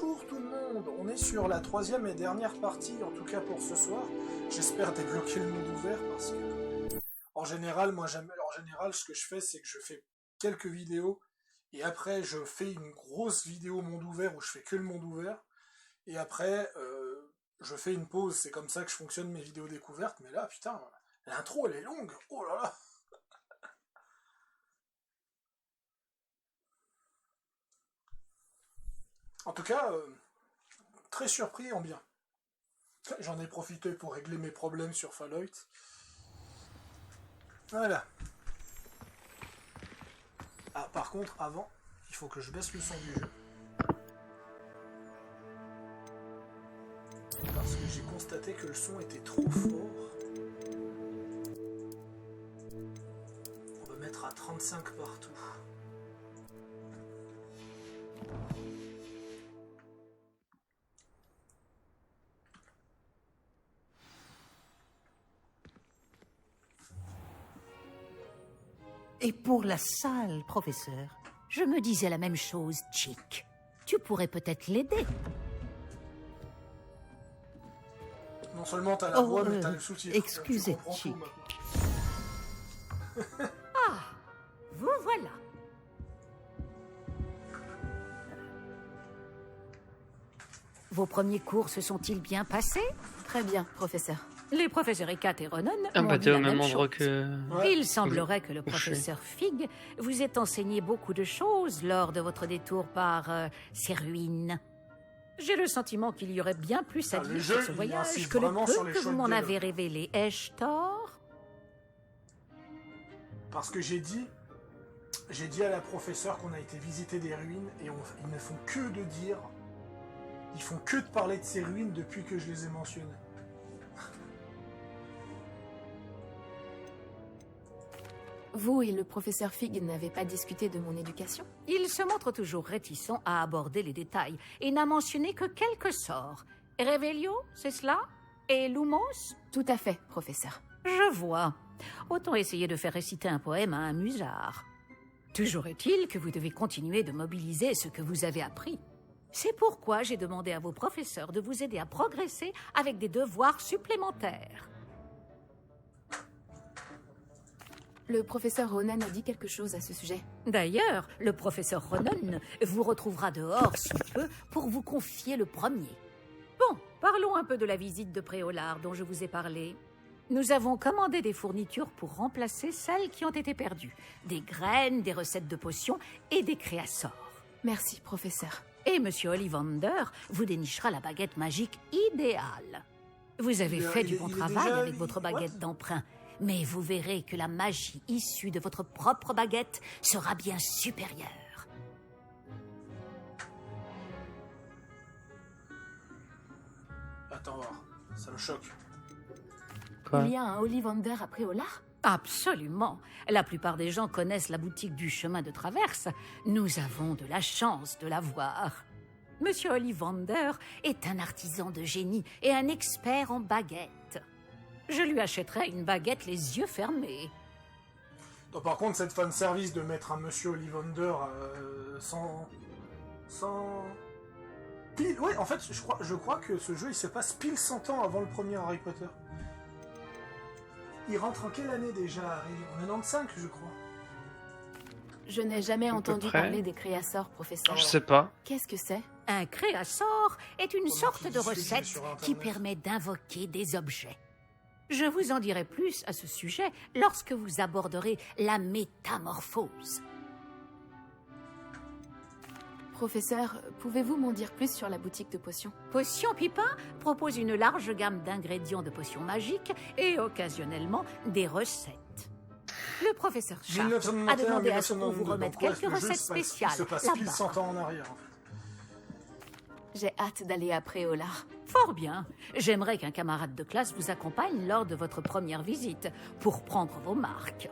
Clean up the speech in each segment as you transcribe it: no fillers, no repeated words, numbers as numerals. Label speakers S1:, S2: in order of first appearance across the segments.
S1: Bonjour tout le monde, on est sur la troisième et dernière partie, en tout cas pour ce soir. J'espère débloquer le monde ouvert parce que, en général, ce que je fais, c'est que je fais quelques vidéos et après je fais une grosse vidéo monde ouvert où je fais que le monde ouvert et après je fais une pause. C'est comme ça que je fonctionne mes vidéos découvertes. Mais là, putain, l'intro elle est longue. Oh là là. En tout cas, très surpris en bien. J'en ai profité pour régler mes problèmes sur Fallout. Voilà. Ah, par contre, avant, il faut que je baisse le son du jeu. Parce que j'ai constaté que le son était trop fort. On va mettre à 35 partout.
S2: Et pour la salle, professeur, je me disais la même chose, Chick. Tu pourrais peut-être l'aider.
S1: Non seulement t'as la voix, mais t'as le sous-titre.
S2: Excusez, Chick. Ah, vous voilà. Vos premiers cours se sont-ils bien passés?
S3: Très bien, professeur.
S2: Les professeurs Ekat et Ronan
S4: t'es au même endroit que...
S1: Ouais.
S2: Il semblerait que le professeur Fig vous ait enseigné beaucoup de choses lors de votre détour par ces ruines. J'ai le sentiment qu'il y aurait bien plus à
S1: Le
S2: dire
S1: jeu,
S2: sur ce
S1: il
S2: voyage
S1: insiste
S2: que le
S1: vraiment sur
S2: peu
S1: les
S2: que vous
S1: choix de
S2: m'en
S1: dialogue.
S2: avez révélé. Ai-je tort?
S1: Parce que j'ai dit à la professeure qu'on a été visiter des ruines et ils ne font que de dire, ils font que de parler de ces ruines depuis que je les ai mentionnées.
S3: Vous et le professeur Fig n'avez pas discuté de mon éducation?
S2: Il se montre toujours réticent à aborder les détails et n'a mentionné que quelques sorts. Revelio, c'est cela? Et Lumos?
S3: Tout à fait, professeur.
S2: Je vois. Autant essayer de faire réciter un poème à un musard. Toujours est-il que vous devez continuer de mobiliser ce que vous avez appris. C'est pourquoi j'ai demandé à vos professeurs de vous aider à progresser avec des devoirs supplémentaires.
S3: Le professeur Ronan a dit quelque chose à ce sujet.
S2: D'ailleurs, le professeur Ronan vous retrouvera dehors sous peu pour vous confier le premier. Bon, parlons un peu de la visite de Préolard dont je vous ai parlé. Nous avons commandé des fournitures pour remplacer celles qui ont été perdues. Des graines, des recettes de potions et des créassors.
S3: Merci, professeur.
S2: Et Monsieur Ollivander vous dénichera la baguette magique idéale. Vous avez fait du bon travail avec votre baguette d'emprunt. Mais vous verrez que la magie issue de votre propre baguette sera bien supérieure.
S1: Attends voir, ça me choque.
S4: Quoi?
S3: Il y a un Ollivander à Préolard?
S2: Absolument. La plupart des gens connaissent la boutique du chemin de traverse. Nous avons de la chance de la voir. Monsieur Ollivander est un artisan de génie et un expert en baguettes. Je lui achèterai une baguette les yeux fermés.
S1: Donc, par contre, cette fanservice de mettre un monsieur Ollivander sans... Pile... Ouais, en fait, je crois que ce jeu, il se passe pile 100 ans avant le premier Harry Potter. Il rentre en quelle année déjà, Harry? En 95, je crois.
S3: Je n'ai jamais
S4: peu
S3: entendu
S4: près.
S3: parler des créassors, professeur.
S4: Je sais pas.
S3: Qu'est-ce que c'est?
S2: Un créassort est une
S1: Comment
S2: sorte
S1: tu
S2: de
S1: dis
S2: recette
S1: sur Internet?
S2: qui permet d'invoquer des objets. Je vous en dirai plus à ce sujet lorsque vous aborderez la métamorphose.
S3: Professeur, pouvez-vous m'en dire plus sur la boutique de potions?
S2: Potion Pipin propose une large gamme d'ingrédients de potions magiques et occasionnellement des recettes. Le professeur Sharp a demandé à ce qu'on vous remette quelques recettes spéciales
S1: Il se passe pile 100 ans en arrière. En fait.
S3: J'ai hâte d'aller à Préolard.
S2: Fort bien. J'aimerais qu'un camarade de classe vous accompagne lors de votre première visite pour prendre vos marques.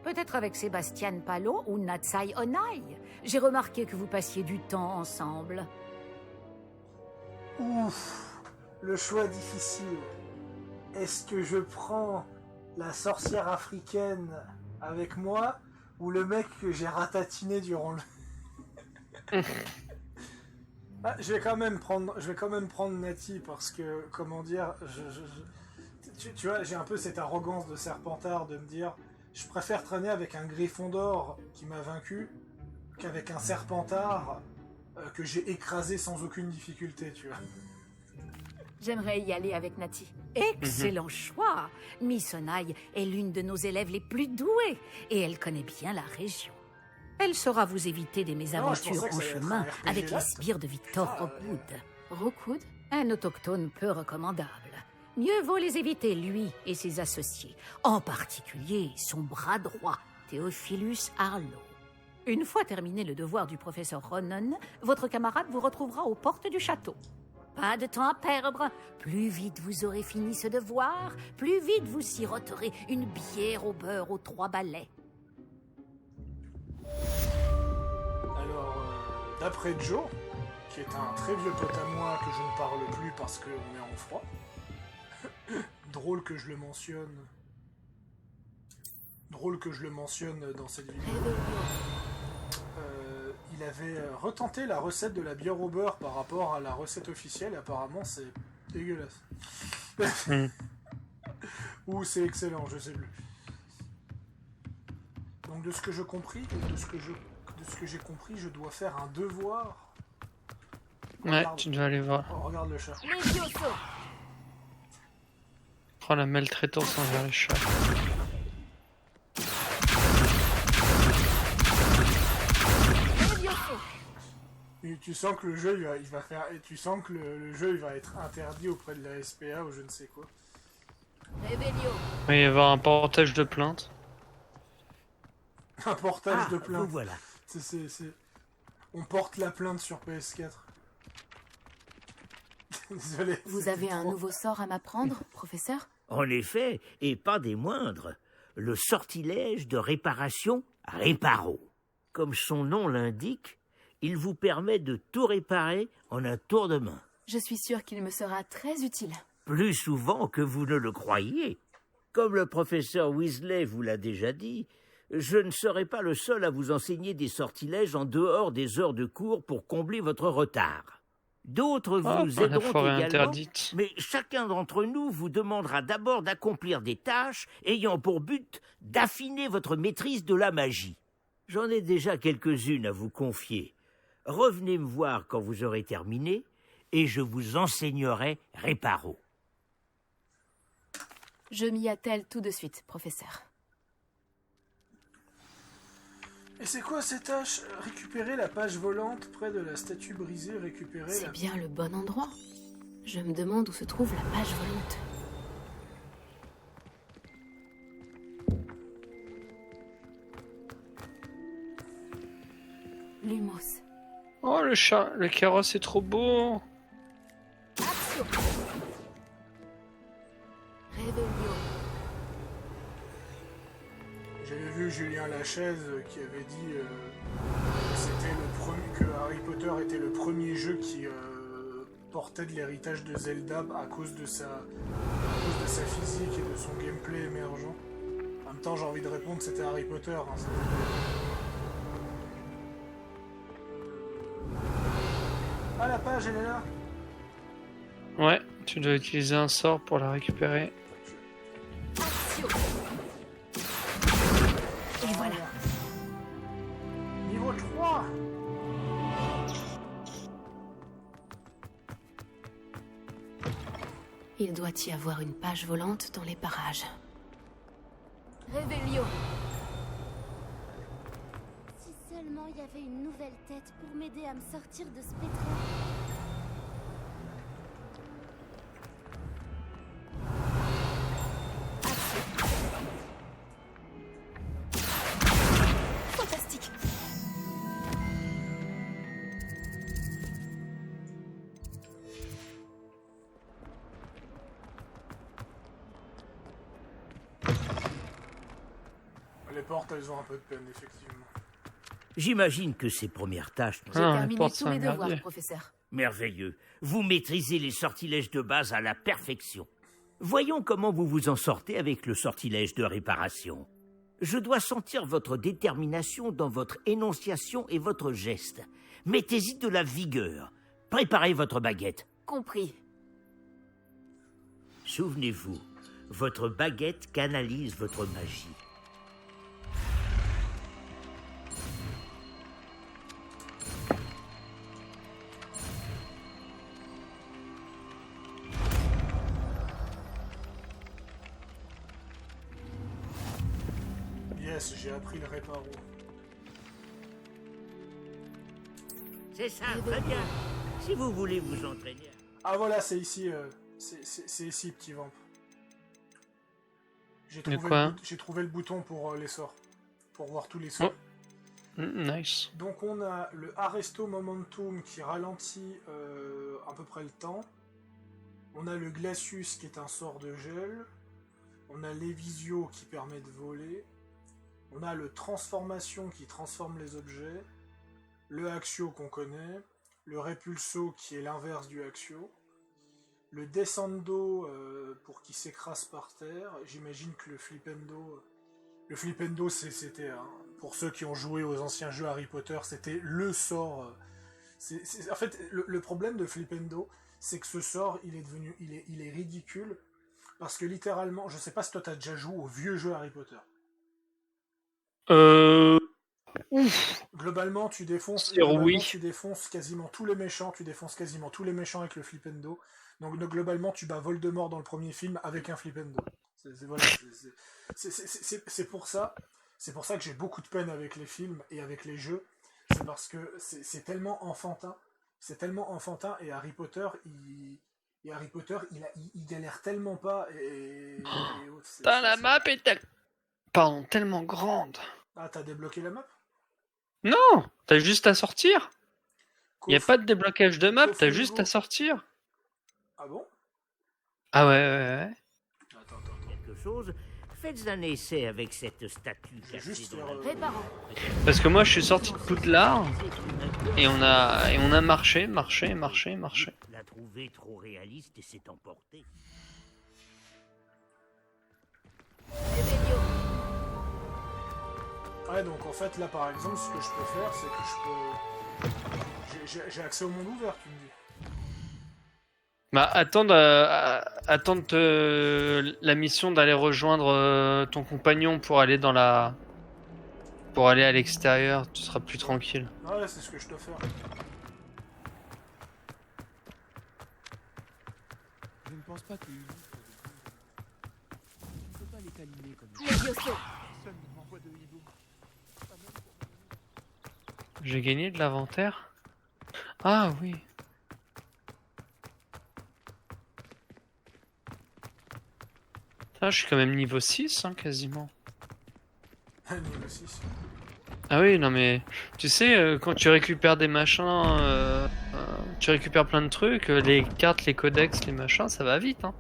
S2: Peut-être avec Sébastien Palo ou Natsai Onai. J'ai remarqué que vous passiez du temps ensemble.
S1: Ouf, le choix difficile. Est-ce que je prends la sorcière africaine avec moi ou le mec que j'ai ratatiné durant le... Ah, je vais quand même prendre Nati parce que, comment dire, tu vois, j'ai un peu cette arrogance de Serpentard de me dire, je préfère traîner avec un Gryffondor qui m'a vaincu qu'avec un Serpentard que j'ai écrasé sans aucune difficulté, tu vois.
S3: J'aimerais y aller avec Nati.
S2: Excellent choix. Miss Onaille est l'une de nos élèves les plus douées et elle connaît bien la région. Elle saura vous éviter des mésaventures
S1: pensais que
S2: en
S1: ça allait être
S2: chemin
S1: un RPG
S2: avec les
S1: là.
S2: sbires de Victor Rockwood.
S3: Rookwood?
S2: Un autochtone peu recommandable. Mieux vaut les éviter, lui et ses associés. En particulier son bras droit, Theophilus Harlow. Une fois terminé le devoir du professeur Ronon, votre camarade vous retrouvera aux portes du château. Pas de temps à perdre. Plus vite vous aurez fini ce devoir, plus vite vous siroterez une bière au beurre aux 3 balais.
S1: Alors, d'après Joe, qui est un très vieux pote à moi que je ne parle plus parce qu'on est en froid, drôle que je le mentionne dans cette vidéo. Il avait retenté la recette de la bière au beurre par rapport à la recette officielle. Apparemment, c'est dégueulasse. Ou c'est excellent, je sais plus. Donc, de ce que j'ai compris, je dois faire un devoir.
S4: Ouais,
S1: Regarde.
S4: tu dois aller voir.
S1: Oh, regarde le chat.
S4: Prends la maltraitance envers les chats.
S1: Et tu sens que le jeu il va faire, et tu sens que le jeu il va être interdit auprès de la SPA ou je ne sais quoi.
S4: Il va y avoir un portage de plainte.
S1: Un portage de plainte.
S5: Vous voilà.
S1: On porte la plainte sur PS4. Désolé.
S3: Vous
S1: c'était
S3: avez un
S1: trop.
S3: nouveau sort à m'apprendre, professeur?
S5: En effet, et pas des moindres, le sortilège de réparation Réparo. Comme son nom l'indique, il vous permet de tout réparer en un tour de main.
S3: Je suis sûre qu'il me sera très utile.
S5: Plus souvent que vous ne le croyez. Comme le professeur Weasley vous l'a déjà dit, je ne serai pas le seul à vous enseigner des sortilèges en dehors des heures de cours pour combler votre retard. D'autres vous
S4: La
S5: aideront
S4: forêt
S5: également,
S4: interdite.
S5: mais chacun d'entre nous vous demandera d'abord d'accomplir des tâches ayant pour but d'affiner votre maîtrise de la magie. J'en ai déjà quelques-unes à vous confier. Revenez me voir quand vous aurez terminé, et je vous enseignerai Réparo.
S3: Je m'y attelle tout de suite, professeur.
S1: Et c'est quoi ces tâches? Récupérer la page volante près de la statue brisée, récupérer la...
S3: C'est bien le bon endroit. Je me demande où se trouve la page volante. Lumos.
S4: Oh le chat, le carrosse est trop beau.
S3: Revelio.
S1: J'avais vu Julien Lachaise qui avait dit que c'était le premier, que Harry Potter était le premier jeu qui portait de l'héritage de Zelda à cause de sa physique et de son gameplay émergent. En même temps, j'ai envie de répondre que c'était Harry Potter. Hein, ah, la page, elle est là.
S4: Ouais, tu dois utiliser un sort pour la récupérer.
S3: Et voilà.
S1: Niveau 3.
S3: Il doit y avoir une page volante dans les parages. Revelio.
S6: Si seulement il y avait une nouvelle tête pour m'aider à me sortir de ce pétrin.
S3: Fantastique.
S1: Les portes, elles ont un peu de peine, effectivement.
S5: J'imagine que ces premières tâches...
S3: J'ai
S4: Ah, les
S3: terminé
S4: portes
S3: tous
S4: sont
S3: mes devoirs,
S4: merdier.
S3: professeur.
S5: Merveilleux. Vous maîtrisez les sortilèges de base à la perfection. Voyons comment vous vous en sortez avec le sortilège de réparation. Je dois sentir votre détermination dans votre énonciation et votre geste. Mettez-y de la vigueur. Préparez votre baguette.
S3: Compris.
S5: Souvenez-vous, votre baguette canalise votre magie.
S1: Yes, j'ai appris le réparo.
S5: C'est ça, très bien. Si vous voulez vous entraîner...
S1: Ah voilà, c'est ici, c'est ici, petit vamp. J'ai trouvé le bouton pour les sorts. Pour voir tous les sorts.
S4: Nice.
S1: Donc on a le Arresto Momentum qui ralentit à peu près le temps. On a le Glacius qui est un sort de gel. On a l'Evisio qui permet de voler. On a le Transformation qui transforme les objets. Le Axio qu'on connaît. Le Repulso qui est l'inverse du Axio. Le Descendo pour qu'il s'écrase par terre. J'imagine que le Flipendo... Le Flipendo, c'était... pour ceux qui ont joué aux anciens jeux Harry Potter, c'était le sort... En fait, le problème de Flipendo, c'est que ce sort, il est ridicule. Parce que littéralement, je sais pas si toi t'as déjà joué au vieux jeu Harry Potter. Globalement, tu défonces quasiment tous les méchants. Tu défonces quasiment tous les méchants avec le Flipendo. Donc globalement, tu bats Voldemort dans le premier film avec un Flipendo. C'est pour ça. C'est pour ça que j'ai beaucoup de peine avec les films et avec les jeux. C'est parce que c'est tellement enfantin. C'est tellement enfantin et Harry Potter, il galère tellement pas
S4: La map est tellement grande.
S1: Ah, t'as débloqué la map?
S4: Non, t'as juste à sortir. Il n'y a pas de déblocage de map, t'as juste à sortir.
S1: Ah bon?
S4: Ah ouais.
S1: Attends.
S5: Quelque chose, faites un essai avec cette statue.
S1: Juste
S3: Réparons.
S4: Parce que moi je suis sorti de Poudlard et on a marché.
S5: La trouver trop réaliste et s'est emportée.
S1: Ouais, donc en fait là par exemple ce que je peux faire c'est que je peux... J'ai accès au monde ouvert, tu me dis.
S4: Bah attendre la mission d'aller rejoindre ton compagnon pour aller à l'extérieur, tu seras plus tranquille.
S1: Ouais, c'est ce que je dois faire.
S7: Je ne pense pas que... Je ne peux pas les câliner comme ça.
S3: Levioso.
S7: Personne ne m'envoie de hibou.
S4: J'ai gagné de l'inventaire. Ah oui. Je suis quand même niveau 6, hein, quasiment.
S1: Niveau 6.
S4: Ah oui, non mais... Tu sais, quand tu récupères des machins... tu récupères plein de trucs, les cartes, les codex, les machins, ça va vite, hein.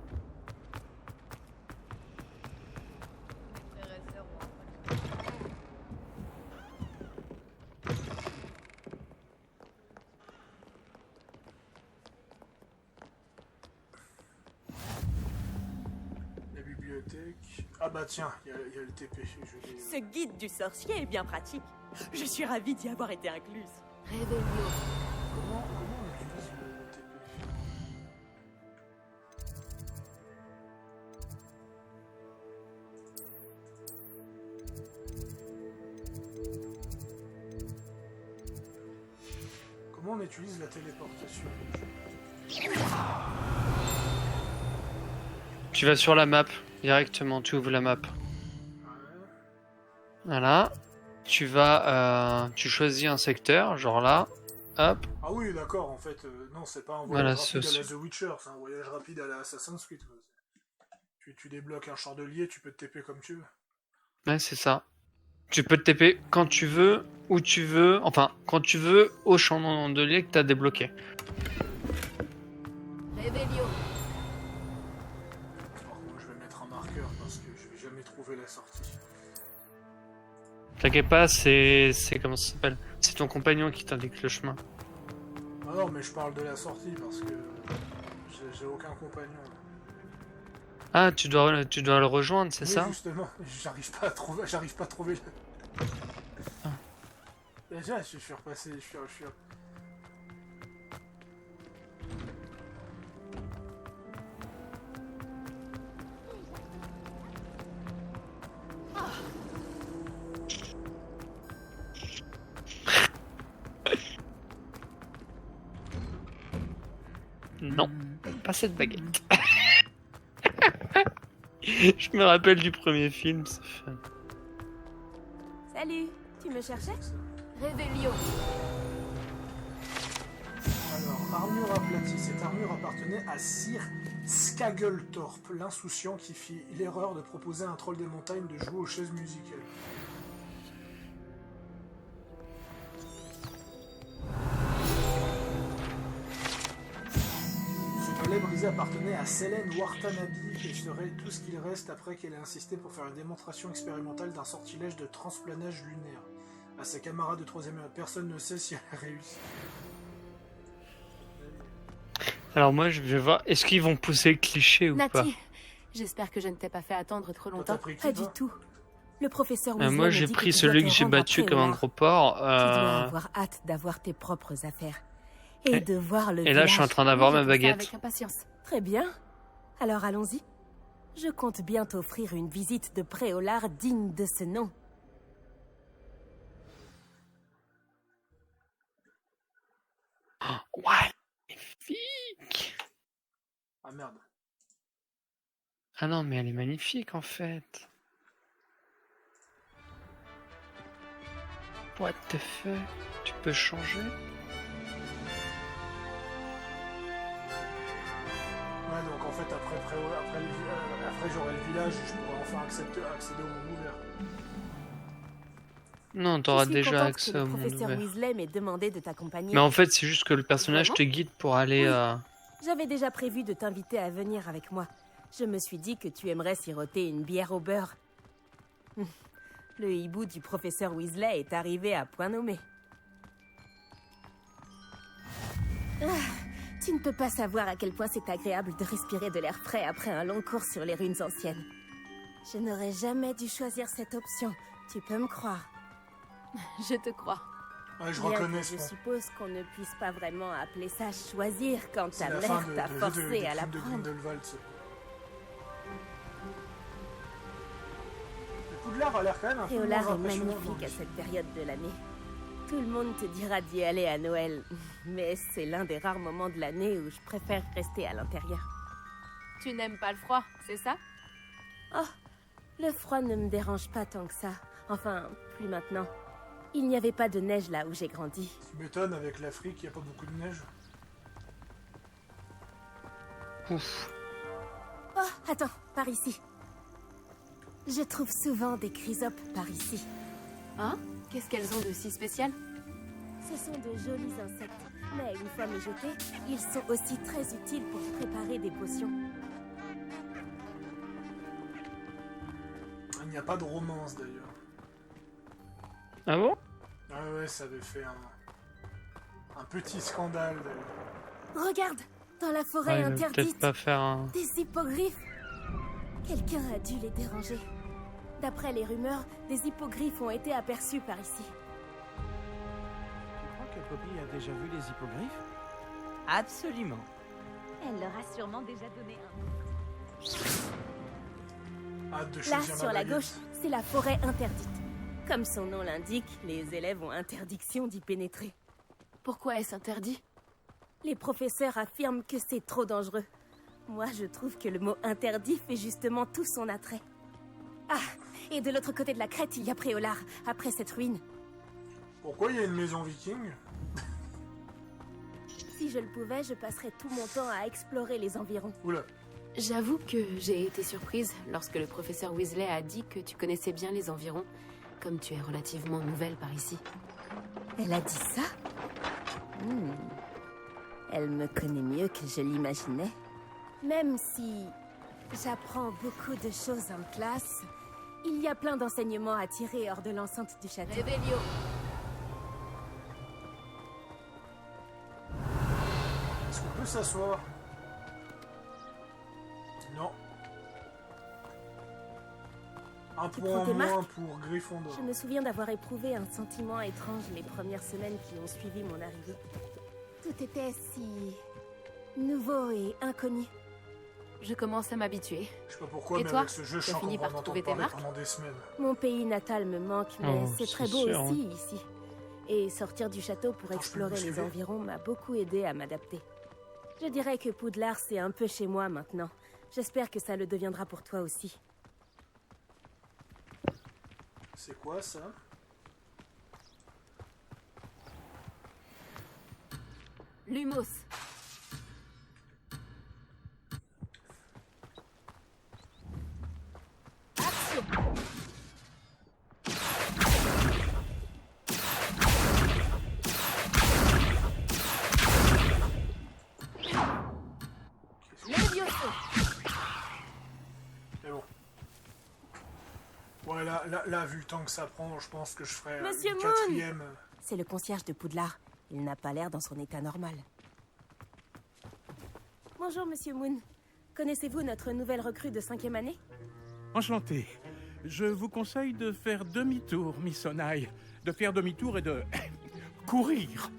S1: Ah bah tiens, il y a le TP.
S8: Ce guide du sorcier est bien pratique. Je suis ravie d'y avoir été incluse.
S3: Réveillon.
S1: Comment on utilise le TP? Comment on utilise la téléportation?
S4: Tu vas sur la map, directement, tu ouvres la map. Voilà. Tu vas... tu choisis un secteur, genre là. Hop.
S1: Ah oui, d'accord, en fait, non, c'est pas un
S4: Voilà,
S1: voyage rapide à la The Witcher, c'est un voyage rapide à la Assassin's Creed. Tu débloques un chandelier, tu peux te TP comme tu veux.
S4: Ouais, c'est ça. Tu peux te TP quand tu veux, où tu veux, enfin, quand tu veux, au chandelier que t'as débloqué.
S3: Réveillon.
S1: Alors moi, je vais mettre un marqueur parce que je vais jamais trouver la sortie.
S4: T'inquiète pas, c'est comment ça s'appelle? C'est ton compagnon qui t'indique le chemin.
S1: Ah non, mais je parle de la sortie parce que j'ai aucun compagnon.
S4: Ah, tu dois le rejoindre, c'est
S1: Oui,
S4: ça?
S1: justement, j'arrive pas à trouver le... Déjà, je suis repassé, je suis...
S4: Non, pas cette baguette. Je me rappelle du premier film, c'est fun.
S8: Salut, tu me cherchais?
S3: Révélio.
S1: Alors, armure aplatie. Cette armure appartenait à Sir Skaggletorp, l'insouciant qui fit l'erreur de proposer à un troll des montagnes de jouer aux chaises musicales. Ce palais brisé appartenait à Selene Wartanabe et serait tout ce qu'il reste après qu'elle ait insisté pour faire une démonstration expérimentale d'un sortilège de transplanage lunaire. À ses camarades de 3ème, personne ne sait si elle a réussi.
S4: Alors moi, je vais voir, est-ce qu'ils vont pousser le cliché ou pas?
S3: Nati, j'espère que je ne t'ai pas fait attendre trop
S1: T'as
S3: longtemps.
S1: pris qui,
S8: Pas du
S1: toi
S8: tout. Le professeur Weasley
S4: Moi,
S8: me
S4: j'ai
S8: dit
S4: pris
S8: que tu dois
S4: celui
S8: te
S4: que j'ai
S8: rendre à
S4: battu comme un
S8: Préolard.
S4: gros porc.
S8: Tu dois avoir hâte d'avoir tes propres affaires. Et de voir le
S4: Et là, je suis en
S8: village.
S4: train d'avoir
S3: Moi,
S4: ma
S3: j'attends ça
S4: baguette.
S3: avec impatience.
S8: Très bien. Alors allons-y. Je compte bien t'offrir une visite de Préolard digne de ce nom.
S4: Magnifique!
S1: Ah merde.
S4: Ah non, mais elle est magnifique en fait. What the fuck? Tu peux changer?
S1: Ouais, donc en fait, après j'aurai le village, je pourrai enfin accéder au monde ouvert.
S4: Non,
S8: Je
S4: t'auras
S8: suis
S4: déjà
S8: contente
S4: accès
S8: que
S4: au
S8: le
S4: monde
S8: professeur
S4: ouvert.
S8: Weasley m'ait demandé de t'accompagner.
S4: Mais en fait, c'est juste que le personnage
S8: Vraiment
S4: te guide pour aller
S8: Oui.
S4: à...
S8: J'avais déjà prévu de t'inviter à venir avec moi. Je me suis dit que tu aimerais siroter une bière au beurre. Le hibou du professeur Weasley est arrivé à point nommé. Tu ne peux pas savoir à quel point c'est agréable de respirer de l'air frais après un long cours sur les ruines anciennes. Je n'aurais jamais dû choisir cette option, tu peux me croire.
S3: Je te crois.
S1: Ouais, je
S8: Bien
S1: reconnais
S8: que
S1: ce
S8: je
S1: point.
S8: suppose qu'on ne puisse pas vraiment appeler ça choisir quand
S1: C'est
S8: ta
S1: la fin
S8: mère t'a forcé à la
S1: de
S8: prendre.
S1: Grindelwald, ça. Le Poudlard a l'air quand même un peu moins
S8: Préolard est
S1: impressionnant dans
S8: magnifique
S1: le
S8: à
S1: film.
S8: cette période de l'année. Tout le monde te dira d'y aller à Noël, mais c'est l'un des rares moments de l'année où je préfère rester à l'intérieur.
S3: Tu n'aimes pas le froid, c'est ça?
S8: Oh, le froid ne me dérange pas tant que ça. Enfin, plus maintenant. Il n'y avait pas de neige là où j'ai grandi.
S1: Tu m'étonnes, avec l'Afrique, il n'y a pas beaucoup de neige.
S4: Ouf.
S8: Oh, attends, par ici. Je trouve souvent des chrysopes par ici.
S3: Hein? Qu'est-ce qu'elles ont de si spécial?
S8: Ce sont de jolis insectes, mais une fois mijotés, ils sont aussi très utiles pour préparer des potions.
S1: Il n'y a pas de romance, d'ailleurs.
S4: Ah bon?
S1: Ah ouais, ça avait fait un petit scandale, d'ailleurs.
S8: Regarde, dans la
S4: Ouais,
S8: forêt
S4: il va
S8: interdite,
S4: peut-être pas faire un...
S8: des hippogriffes. Quelqu'un a dû les déranger. D'après les rumeurs, des hippogriffes ont été aperçus par ici.
S7: Tu crois que Poppy a déjà vu les hippogriffes? Absolument.
S2: Elle leur a sûrement déjà donné un.
S1: Hâte de
S8: Là,
S1: choisir
S8: sur
S1: ma
S8: la
S1: baguette.
S8: gauche, c'est la forêt interdite. Comme son nom l'indique, les élèves ont interdiction d'y pénétrer.
S3: Pourquoi est-ce interdit?
S8: Les professeurs affirment que c'est trop dangereux. Moi, je trouve que le mot interdit fait justement tout son attrait. Ah, et de l'autre côté de la crête, il y a Préolard, après cette ruine.
S1: Pourquoi il y a une maison viking?
S8: Si je le pouvais, je passerais tout mon temps à explorer les environs.
S1: Oula.
S3: J'avoue que j'ai été surprise lorsque le professeur Weasley a dit que tu connaissais bien les environs, comme tu es relativement nouvelle par ici.
S8: Elle a dit ça? Elle me connaît mieux que je l'imaginais. Même si j'apprends beaucoup de choses en classe, il y a plein d'enseignements à tirer hors de l'enceinte du château.
S3: Révélio.
S1: Est-ce qu'on peut s'asseoir? Non. Un
S8: Tu
S1: point
S8: prends
S1: en
S8: tes
S1: moins
S8: marques?
S1: pour Gryffondor.
S8: Je me souviens d'avoir éprouvé un sentiment étrange les premières semaines qui ont suivi mon arrivée. Tout était si nouveau et inconnu.
S3: Je commence à m'habituer.
S1: Je sais pas pourquoi,
S3: Et
S1: mais
S3: toi,
S1: avec ce jeu, je
S3: tu as
S1: sens qu'on
S3: fini
S1: va
S3: par
S1: en entendre
S3: trouver tes
S1: parler
S3: marques?
S1: pendant des semaines.
S8: Mon pays natal me manque, mais
S4: Oh,
S8: c'est
S4: c'est
S8: très beau
S4: sûr,
S8: aussi ici. Et sortir du château pour
S1: Attends, je peux
S8: explorer les
S1: bousculer.
S8: environs m'a beaucoup aidé à m'adapter. Je dirais que Poudlard, c'est un peu chez moi maintenant. J'espère que ça le deviendra pour toi aussi.
S1: C'est quoi ça?
S3: Lumos.
S1: C'est bon. Ouais, là, vu le temps que ça prend, je pense que je ferai
S8: Monsieur
S1: une
S8: Moon
S1: quatrième.
S8: C'est le concierge de Poudlard. Il n'a pas l'air dans son état normal. Bonjour, Monsieur Moon. Connaissez-vous notre nouvelle recrue de 5e année?
S9: Enchanté. Je vous conseille de faire demi-tour, Miss Onai. De faire demi-tour et de... courir.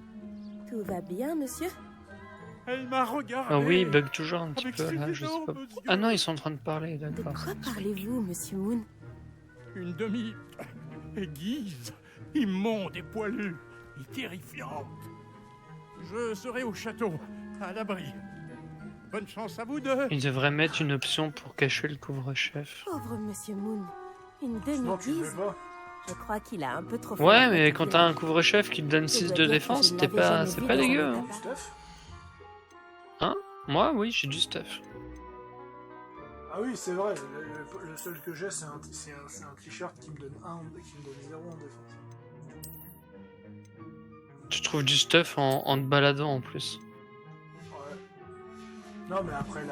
S8: Tout va bien, monsieur?
S9: Elle m'a regardé.
S4: Ah oui, il bug toujours un petit
S9: Avec
S4: peu
S9: ses
S4: là, je sais pas.
S9: énormes
S4: Ah non,
S9: yeux.
S4: ils sont en train de parler,
S8: De
S4: d'accord.
S8: quoi parlez-vous, Monsieur Moon?
S9: Une demi-aiguise, immonde et poilue, et terrifiante. Je serai au château, à l'abri. Bonne chance à vous deux.
S4: Ils devraient mettre une option pour cacher le couvre-chef.
S8: Pauvre Monsieur Moon. Une
S1: Non, tu ne
S8: demi-guise?
S1: veux pas.
S8: Je crois qu'il a un peu trop...
S4: Ouais,
S8: fait
S4: mais
S8: dans
S4: quand
S8: notre
S4: t'as un
S8: village.
S4: couvre-chef qui te donne 6 de défense,
S8: Je
S4: c'est
S8: n'avais
S4: pas,
S8: jamais
S4: c'est
S8: vu
S4: pas
S8: dans
S4: dégueu.
S8: un
S4: Hein.
S8: état.
S1: Stuff?
S4: Hein? Moi, oui, j'ai du stuff.
S1: Ah oui, c'est vrai. Le seul que j'ai, c'est un t-shirt qui me donne 0 en défense.
S4: Tu trouves du stuff en te baladant en plus.
S1: Ouais. Non, mais après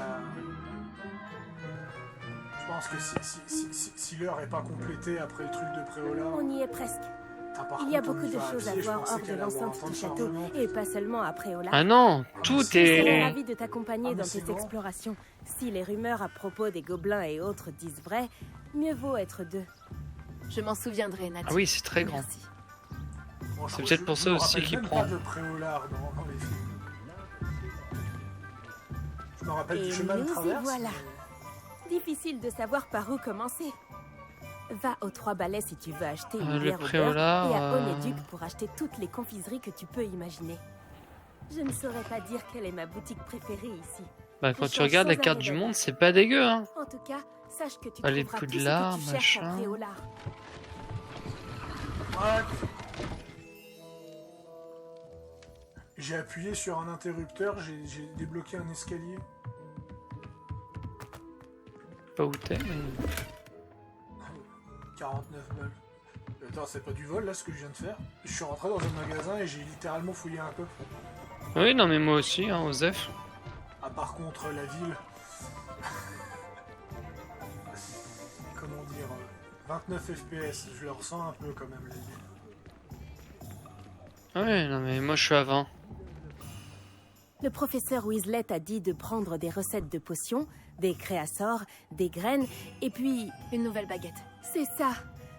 S1: je pense que si l'heure est pas complétée après le truc de Préolard...
S8: On y est presque. Il y a beaucoup de choses à voir hors de l'enceinte du château, et pas seulement à Préolard.
S4: Ah non, tout
S8: Je serais
S4: est...
S8: ravie de t'accompagner
S1: Ah, mais
S8: dans
S1: c'est
S8: tes
S1: bon.
S8: explorations. Si les rumeurs à propos des gobelins et autres disent vrai, mieux vaut être deux.
S3: Je m'en souviendrai, Nat.
S4: Ah oui, c'est très grand.
S3: Merci.
S1: Bon,
S4: C'est peut-être pour ça
S1: me
S4: aussi
S1: rappelle
S4: qu'il
S1: même
S4: prend.
S1: pas de Préolard dans les films. Je me rappelle
S8: Et
S1: du chemin de
S8: nous y
S1: traverse.
S8: voilà. Difficile de savoir par où commencer. Va aux 3 balais si tu veux acheter une
S4: Le
S8: bière au beurre,
S4: Préolard,
S8: et à Onéduc pour acheter toutes les confiseries que tu peux imaginer. Je ne saurais pas dire quelle est ma boutique préférée ici.
S4: Bah, quand
S8: Je
S4: tu
S8: change
S4: regardes
S8: sans
S4: la carte
S8: arrêt
S4: du
S8: d'avis.
S4: monde, c'est pas dégueu, hein.
S8: En tout cas, sache que tu
S4: Allez,
S8: trouveras
S4: Poudlard,
S8: tout ce que tu cherches à
S4: machin.
S8: Préolard.
S1: Ouais. J'ai appuyé sur un interrupteur, j'ai débloqué un escalier.
S4: Pas où t'es, mais...
S1: 49 balles. Attends, c'est pas du vol là ce que je viens de faire? Je suis rentré dans un magasin et j'ai littéralement fouillé un peu.
S4: Oui, non mais moi aussi, hein, Osef.
S1: Ah, par contre, la ville. Comment dire 29 FPS, je le ressens un peu quand même, la ville.
S4: Ouais, non mais moi je suis à 20.
S8: Le professeur Weasley t'a dit de prendre des recettes de potions, des créassors, des graines, et puis...
S3: Une nouvelle baguette.
S8: C'est ça.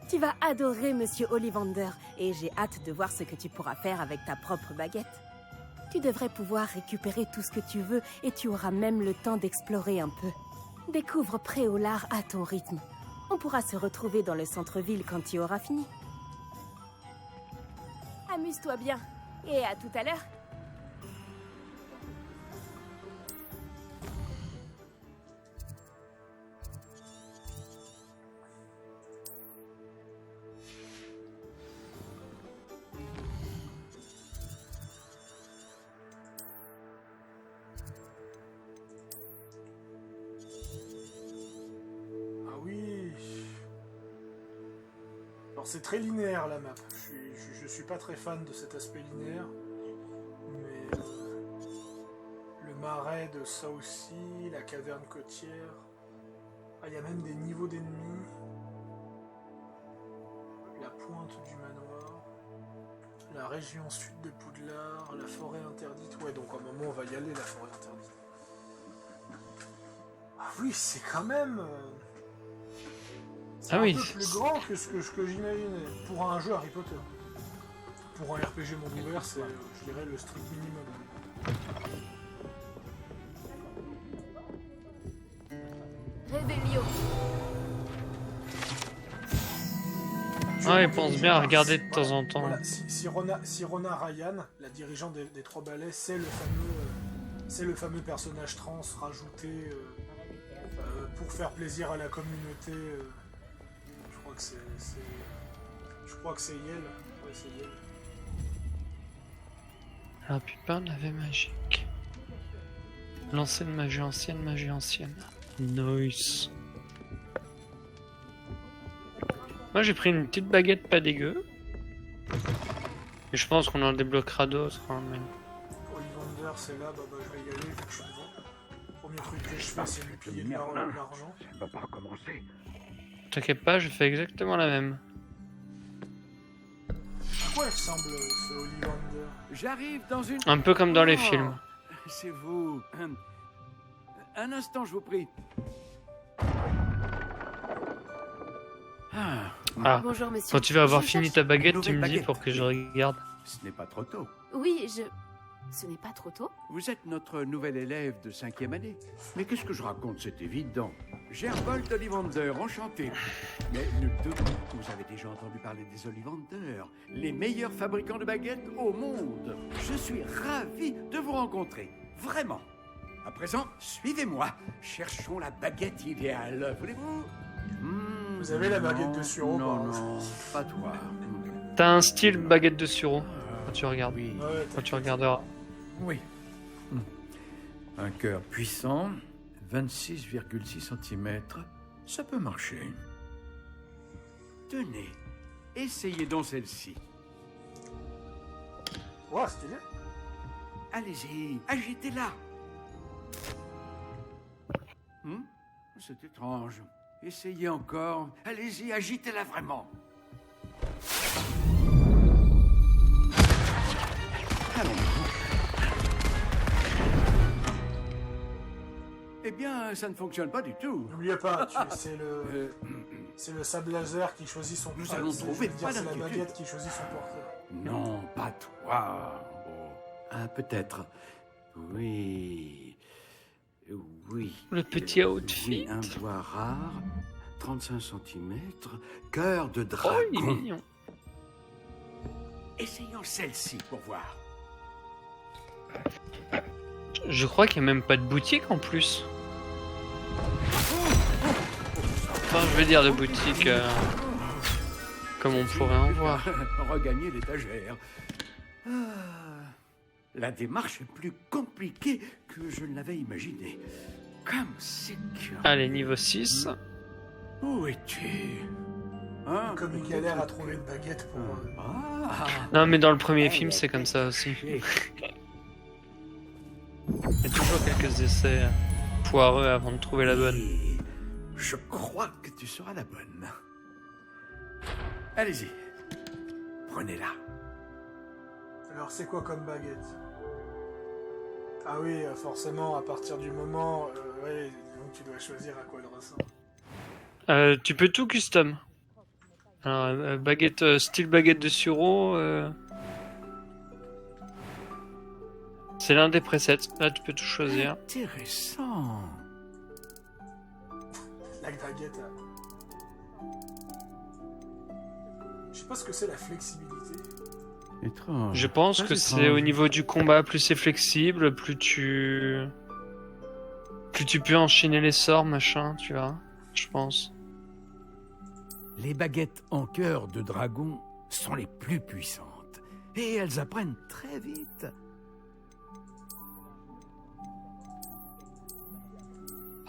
S8: Tu vas adorer Monsieur Ollivander, et j'ai hâte de voir ce que tu pourras faire avec ta propre baguette. Tu devrais pouvoir récupérer tout ce que tu veux, et tu auras même le temps d'explorer un peu. Découvre Préolard à ton rythme. On pourra se retrouver dans le centre-ville quand tu auras fini. Amuse-toi bien, et à tout à l'heure.
S1: Ah oui. Alors c'est très linéaire la map. Je suis pas très fan de cet aspect linéaire. Mais le marais de South Sea, la caverne côtière. Ah, il y a même des niveaux d'ennemis. La pointe du manoir. La région sud de Poudlard. La forêt interdite. Ouais, donc à un moment on va y aller, la forêt interdite. Ah oui, c'est quand même... c'est
S4: Ah oui.
S1: un peu plus grand que ce que j'imaginais. Pour un jeu Harry Potter. Pour un RPG monde ouvert, c'est, je dirais, le strict minimum.
S3: Réveillon.
S4: Ouais, pense bien à regarder de temps en temps.
S1: Voilà, si Rona Ryan, la dirigeante des 3 balais, c'est le fameux C'est le fameux personnage trans rajouté pour faire plaisir à la communauté. Je crois que c'est Yel. Ouais, c'est Yel.
S4: La plupart n'avaient magique. Lancer de magie ancienne. Nice. Moi j'ai pris une petite baguette pas dégueu. Et je pense qu'on en débloquera d'autres. Hein, mais...
S1: Ollivander, c'est là, bah, je vais y aller, faut que je suis devant. Le premier truc que je fais, c'est lui piller de l'argent.
S9: Ça ne va pas recommencer.
S4: T'inquiète pas, je fais exactement la même.
S1: À quoi il ressemble ce Ollivander?
S7: J'arrive dans une...
S4: Un peu comme dans les
S7: Oh,
S4: films.
S7: C'est vous. Un instant, je vous prie.
S4: Ah,
S3: Bonjour, monsieur.
S4: quand tu vas avoir
S3: Je
S4: fini
S3: cherche-
S4: ta baguette, tu
S7: Nouvelle
S4: me dis
S7: baguette.
S4: pour que je regarde.
S9: Ce n'est pas trop tôt.
S3: Oui, Ce n'est pas trop tôt?
S9: Vous êtes notre nouvel élève de 5e année. Mais qu'est-ce que je raconte? C'est évident. Gerbold Ollivander, enchanté. Mais nul doute que vous avez déjà entendu parler des Ollivander, les meilleurs fabricants de baguettes au monde. Je suis ravi de vous rencontrer. Vraiment. À présent, suivez-moi. Cherchons la baguette idéale. Voulez-vous?
S1: Vous avez la baguette de sureau,
S9: Non,
S1: par
S9: non, pas toi.
S4: T'as un style baguette de sureau quand tu regardes.
S9: Oui.
S1: Ouais,
S4: Quand tu regarderas.
S9: Oui. Un cœur puissant, 26,6 cm, ça peut marcher. Tenez, essayez donc celle-ci.
S1: ouais, stylé.
S9: Allez-y, agitez-la. C'est étrange. Essayez encore. Allez-y, agitez-la vraiment. Allons-y. Eh bien, ça ne fonctionne pas du tout.
S1: N'oubliez pas, c'est le sable laser qui choisit son
S9: Nous allons trouver, pas
S1: c'est la
S9: d'inquiétude.
S1: baguette qui choisit son porteur.
S9: Non, pas toi. Oh. Ah, peut-être. Oui. Oui.
S4: Le petit outfit.
S9: Oui, un bois rare, 35 cm, cœur de
S4: Oh,
S9: dragon.
S4: il est mignon.
S9: Essayons celle-ci pour voir.
S4: Je crois qu'il n'y a même pas de boutique en plus. Enfin, je veux dire de boutique comme on pourrait en voir.
S9: Regagner l'étagère. Ah, la démarche est plus compliquée que je ne l'avais imaginé. Comme c'est curieux.
S4: Allez, niveau 6.
S9: Où es-tu? Hein?
S1: Comme il galère à trouver une baguette pour...
S9: Ah.
S4: Non, mais dans le premier film, c'est comme ça aussi.
S9: Caché.
S4: Il y a toujours quelques essais foireux avant de trouver la bonne.
S9: Oui, je crois que tu seras la bonne. Allez-y. Prenez-la.
S1: Alors c'est quoi comme baguette? Ah oui, forcément, à partir du moment... ouais, donc tu dois choisir à quoi elle ressemble.
S4: Tu peux tout custom. Alors, baguette, style baguette de sureau. C'est l'un des presets. Là, tu peux tout choisir.
S9: Intéressant.
S1: La baguette... Je sais pas ce que c'est la flexibilité.
S9: Étrange.
S4: Je pense
S9: Très
S4: que c'est
S9: étrange.
S4: au niveau du combat, plus c'est flexible, plus tu peux enchaîner les sorts, machin, tu vois. Je pense.
S9: Les baguettes en cœur de dragon sont les plus puissantes. Et elles apprennent très vite.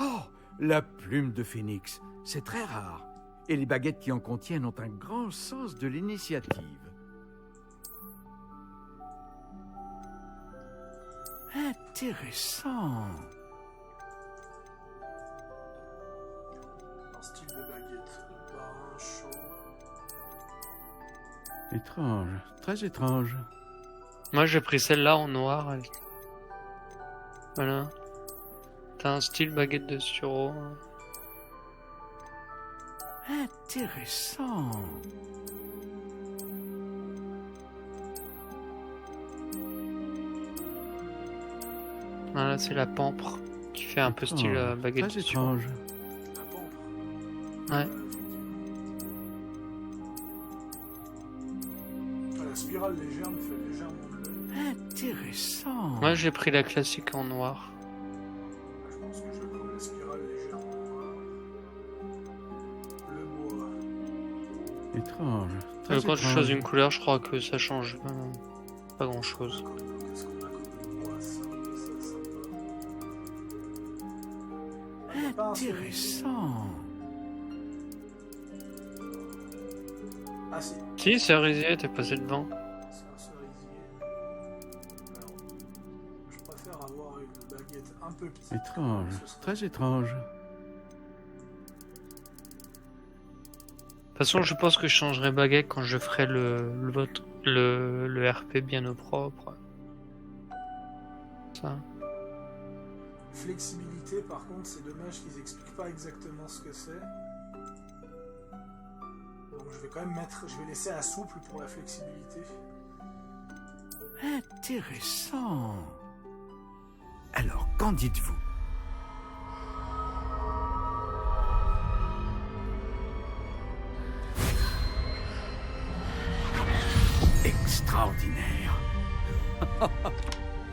S9: Oh, la plume de phénix. C'est très rare. Et les baguettes qui en contiennent ont un grand sens de l'initiative. Intéressant.
S1: Un style de baguette. Barin, chaud...
S9: Étrange, très étrange.
S4: Moi, j'ai pris celle-là en noir. Voilà. T'as un style baguette de sureau.
S9: Intéressant.
S4: Voilà, c'est la pampre qui fait un peu style baguette
S9: très
S4: de sureau.
S9: étrange.
S1: La pampre.
S4: Ouais.
S1: La spirale légère me fait légèrement de l'œil.
S9: Intéressant.
S4: Moi, j'ai pris la classique en noir.
S1: Je pense que je vais prendre la spirale légèrement noire. Le bois.
S9: Étrange. Très
S4: Quand tu
S9: étrange.
S4: choisis une couleur, je crois que ça change pas grand chose.
S1: Qu'est-ce qu'on a comme bois? Ça, pas un
S9: Intéressant.
S1: Ah si,
S4: Si, cerisier, t'es passé devant.
S1: c'est un cerisier. Alors, je préfère avoir une baguette un peu petite.
S9: Étrange.
S1: Ce serait-
S9: Très étrange.
S4: De toute façon, je pense que je changerai baguette quand je ferai le RP bien au propre. Ça.
S1: Flexibilité, par contre, c'est dommage qu'ils expliquent pas exactement ce que c'est. Donc je vais quand même je vais laisser à souple pour la flexibilité.
S9: Intéressant. Alors, qu'en dites-vous? Extraordinaire.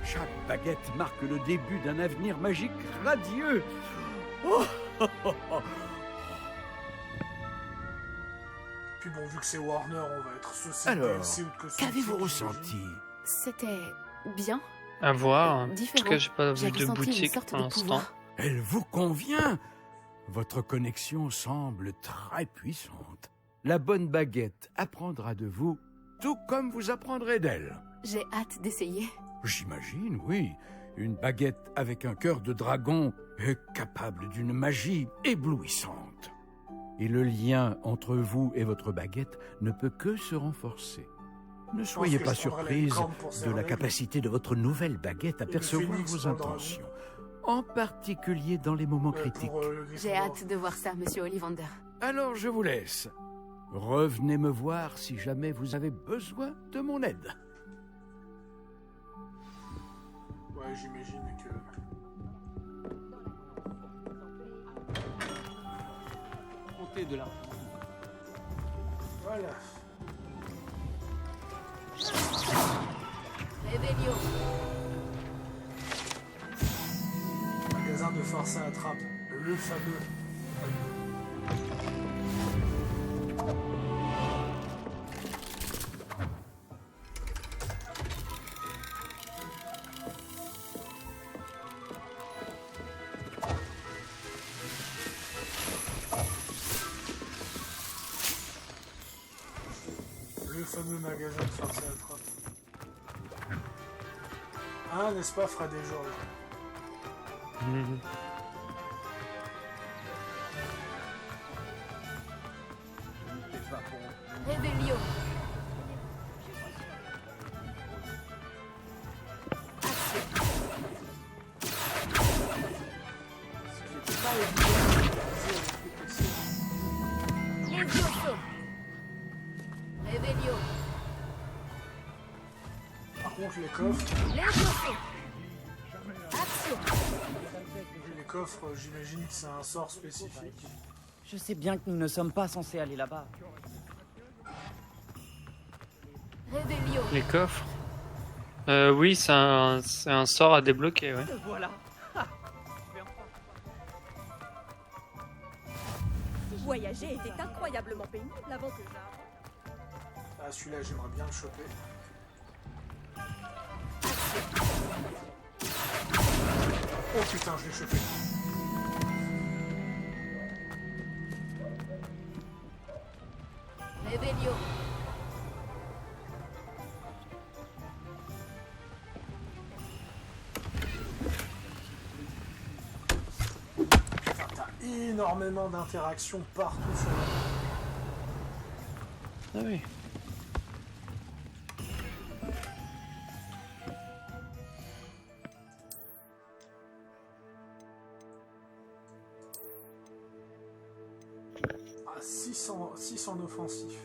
S9: Chaque baguette marque le début d'un avenir magique radieux. Oh, oh, oh, oh.
S1: Puis bon, vu que c'est Warner, on va être saucé de
S9: Alors,
S1: DLC ou de cosmétique,
S9: qu'avez-vous
S1: j'imagine.
S9: ressenti?
S3: C'était bien.
S4: À voir. En tout
S3: Différent.
S4: cas, j'ai pas
S3: J'ai
S4: vu de
S3: ressenti une
S4: boutique
S3: sorte
S4: pour
S3: de
S4: l'instant.
S3: pouvoir.
S9: Elle vous convient? Votre connexion semble très puissante. La bonne baguette apprendra de vous, tout comme vous apprendrez d'elle.
S3: J'ai hâte d'essayer.
S9: J'imagine, oui. Une baguette avec un cœur de dragon est capable d'une magie éblouissante. Et le lien entre vous et votre baguette ne peut que se renforcer. Ne soyez
S1: que
S9: pas
S1: je prendrai la
S9: surprise
S1: licorne pour
S9: de
S1: servir.
S9: la capacité de votre nouvelle baguette à
S1: le
S9: percevoir
S1: phénix
S9: vos
S1: pour le dragon.
S9: intentions, en particulier dans les moments critiques.
S1: Pour, le
S3: J'ai
S1: Gryffondor.
S3: hâte de voir ça, monsieur Ollivander.
S9: Alors je vous laisse. Revenez me voir si jamais vous avez besoin de mon aide.
S1: Ouais, j'imagine que...
S7: Comptez de l'argent.
S1: Voilà.
S2: Réveillon.
S1: Magasin de farce à attrape. Le fameux. Le fameux magasin de farce à attrape. Ah, n'est-ce pas, Fred et Georges?
S4: Mhm.
S2: Réveillon. Levioso. Réveillon.
S1: Par contre, les coffres,
S2: Levioso. Action.
S1: les coffres, j'imagine que c'est un sort spécifique.
S10: Je sais bien que nous ne sommes pas censés aller là-bas.
S2: Réveillon.
S4: Les coffres. Oui, c'est un sort à débloquer, ouais.
S10: Voilà.
S8: Voyager était incroyablement pénible avant que
S1: Ah, celui-là, j'aimerais bien le choper. Oh putain, je l'ai chopé.
S2: Réveillon.
S1: Putain, t'as énormément d'interactions partout sur la map.
S4: Ah oui.
S1: Ah, 6 en offensif.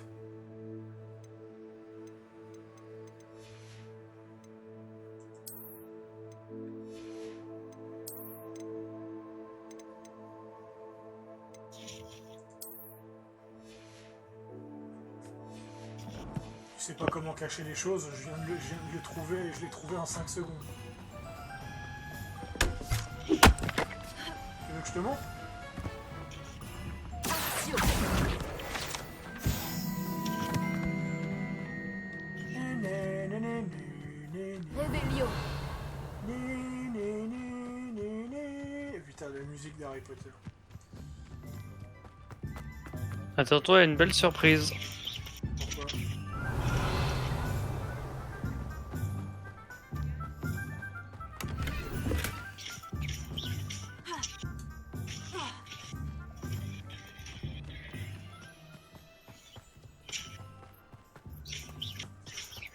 S1: sais pas comment cacher les choses, je viens de le trouver et je l'ai trouvé en 5 secondes. Tu veux que je te montre?
S3: Réveillon.
S1: Putain, la musique d'Harry Potter.
S4: Attends-toi à une belle surprise.
S1: Pourquoi?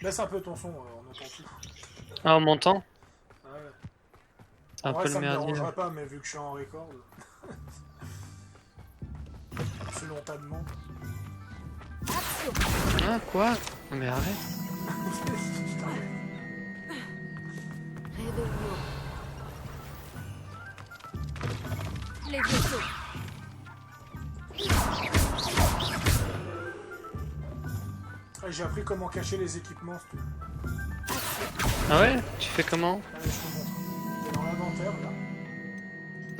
S1: Baisse un peu ton son, on entend tout.
S4: Ah, on m'entend?
S1: Ah ouais.
S4: C'est un
S1: En vrai,
S4: peu le
S1: ça me
S4: merdier.
S1: dérangerait pas, mais vu que je suis en record. Selon ta demande.
S4: Ah, quoi? Mais arrête.
S3: Réveillon. Les vaisseaux.
S1: Ah, j'ai appris comment cacher les équipements, si tu veux.
S4: Ah ouais? Tu fais comment?
S1: Allez, je te montre. T'es dans l'inventaire, là.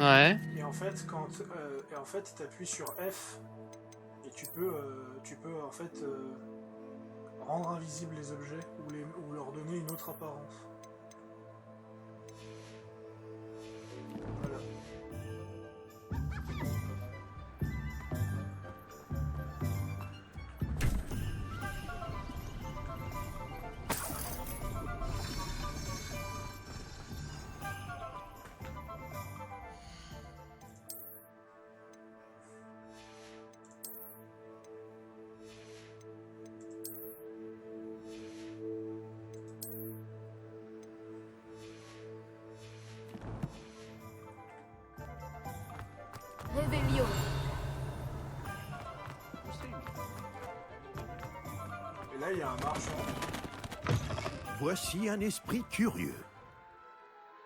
S4: Ouais.
S1: Et en fait, t'appuies sur F et tu peux en fait rendre invisibles les objets ou leur donner une autre apparence. Voilà.
S3: Réveillon.
S1: Et là, il y a un marchand.
S11: Voici un esprit curieux.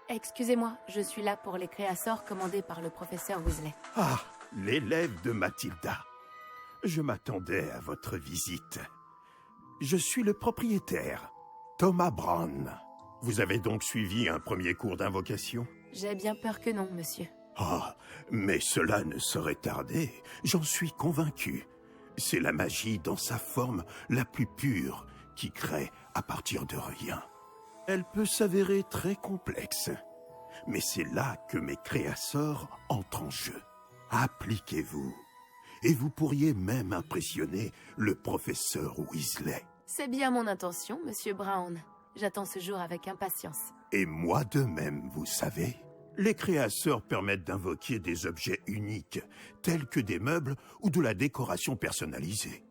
S3: Excusez-moi, je suis là pour les créasseurs commandés par le professeur Weasley.
S11: Ah, l'élève de Mathilda. Je m'attendais à votre visite. Je suis le propriétaire, Thomas Brown. Vous avez donc suivi un premier cours d'invocation?
S3: J'ai bien peur que non, monsieur.
S11: Ah, mais cela ne saurait tarder, j'en suis convaincu. C'est la magie dans sa forme la plus pure qui crée à partir de rien. Elle peut s'avérer très complexe, mais c'est là que mes créasseurs entrent en jeu. Appliquez-vous, et vous pourriez même impressionner le professeur Weasley.
S3: C'est bien mon intention, monsieur Brown. J'attends ce jour avec impatience.
S11: Et moi de même, vous savez. Les créasseurs permettent d'invoquer des objets uniques, tels que des meubles ou de la décoration personnalisée.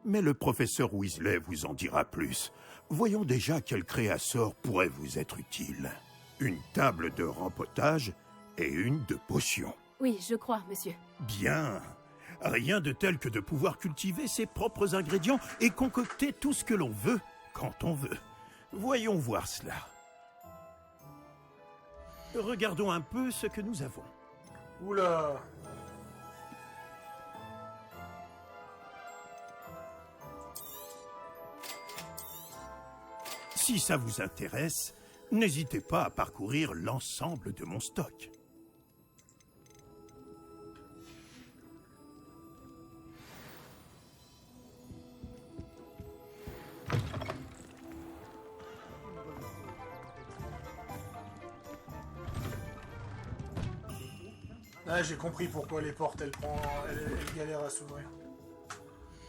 S11: Mais le professeur Weasley vous en dira plus. Voyons déjà quel créasseur pourrait vous être utile. Une table de rempotage et une de potions.
S3: Oui, je crois, monsieur.
S11: Bien. Rien de tel que de pouvoir cultiver ses propres ingrédients et concocter tout ce que l'on veut, quand on veut. Voyons voir cela. Regardons un peu ce que nous avons.
S1: Oula!
S11: Si ça vous intéresse, n'hésitez pas à parcourir l'ensemble de mon stock.
S1: Là, j'ai compris pourquoi les portes, elles galèrent à s'ouvrir.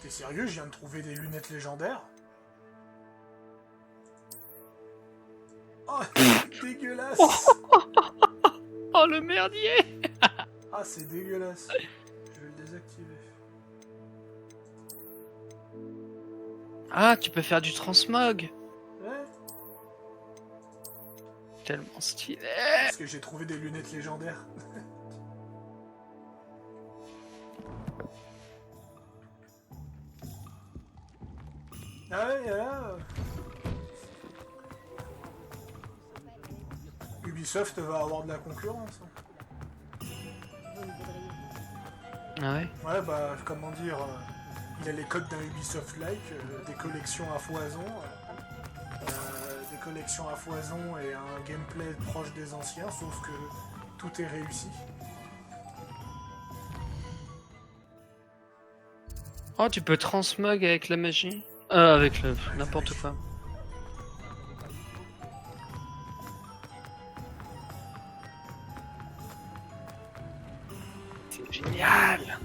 S1: T'es sérieux? Je viens de trouver des lunettes légendaires. Oh, dégueulasse!
S4: Oh, le merdier!
S1: Ah, c'est dégueulasse. Je vais le désactiver.
S4: Ah, tu peux faire du transmog.
S1: Ouais.
S4: Tellement stylé.
S1: Parce que j'ai trouvé des lunettes légendaires. Ah ouais, là... Ubisoft va avoir de la concurrence.
S4: Ah ouais?
S1: Ouais, bah, comment dire... Il a les codes d'un Ubisoft-like, des collections à foison. Des collections à foison et un gameplay proche des anciens, sauf que tout est réussi.
S4: Oh, tu peux transmog avec la magie. Avec le n'importe quoi. C'est génial.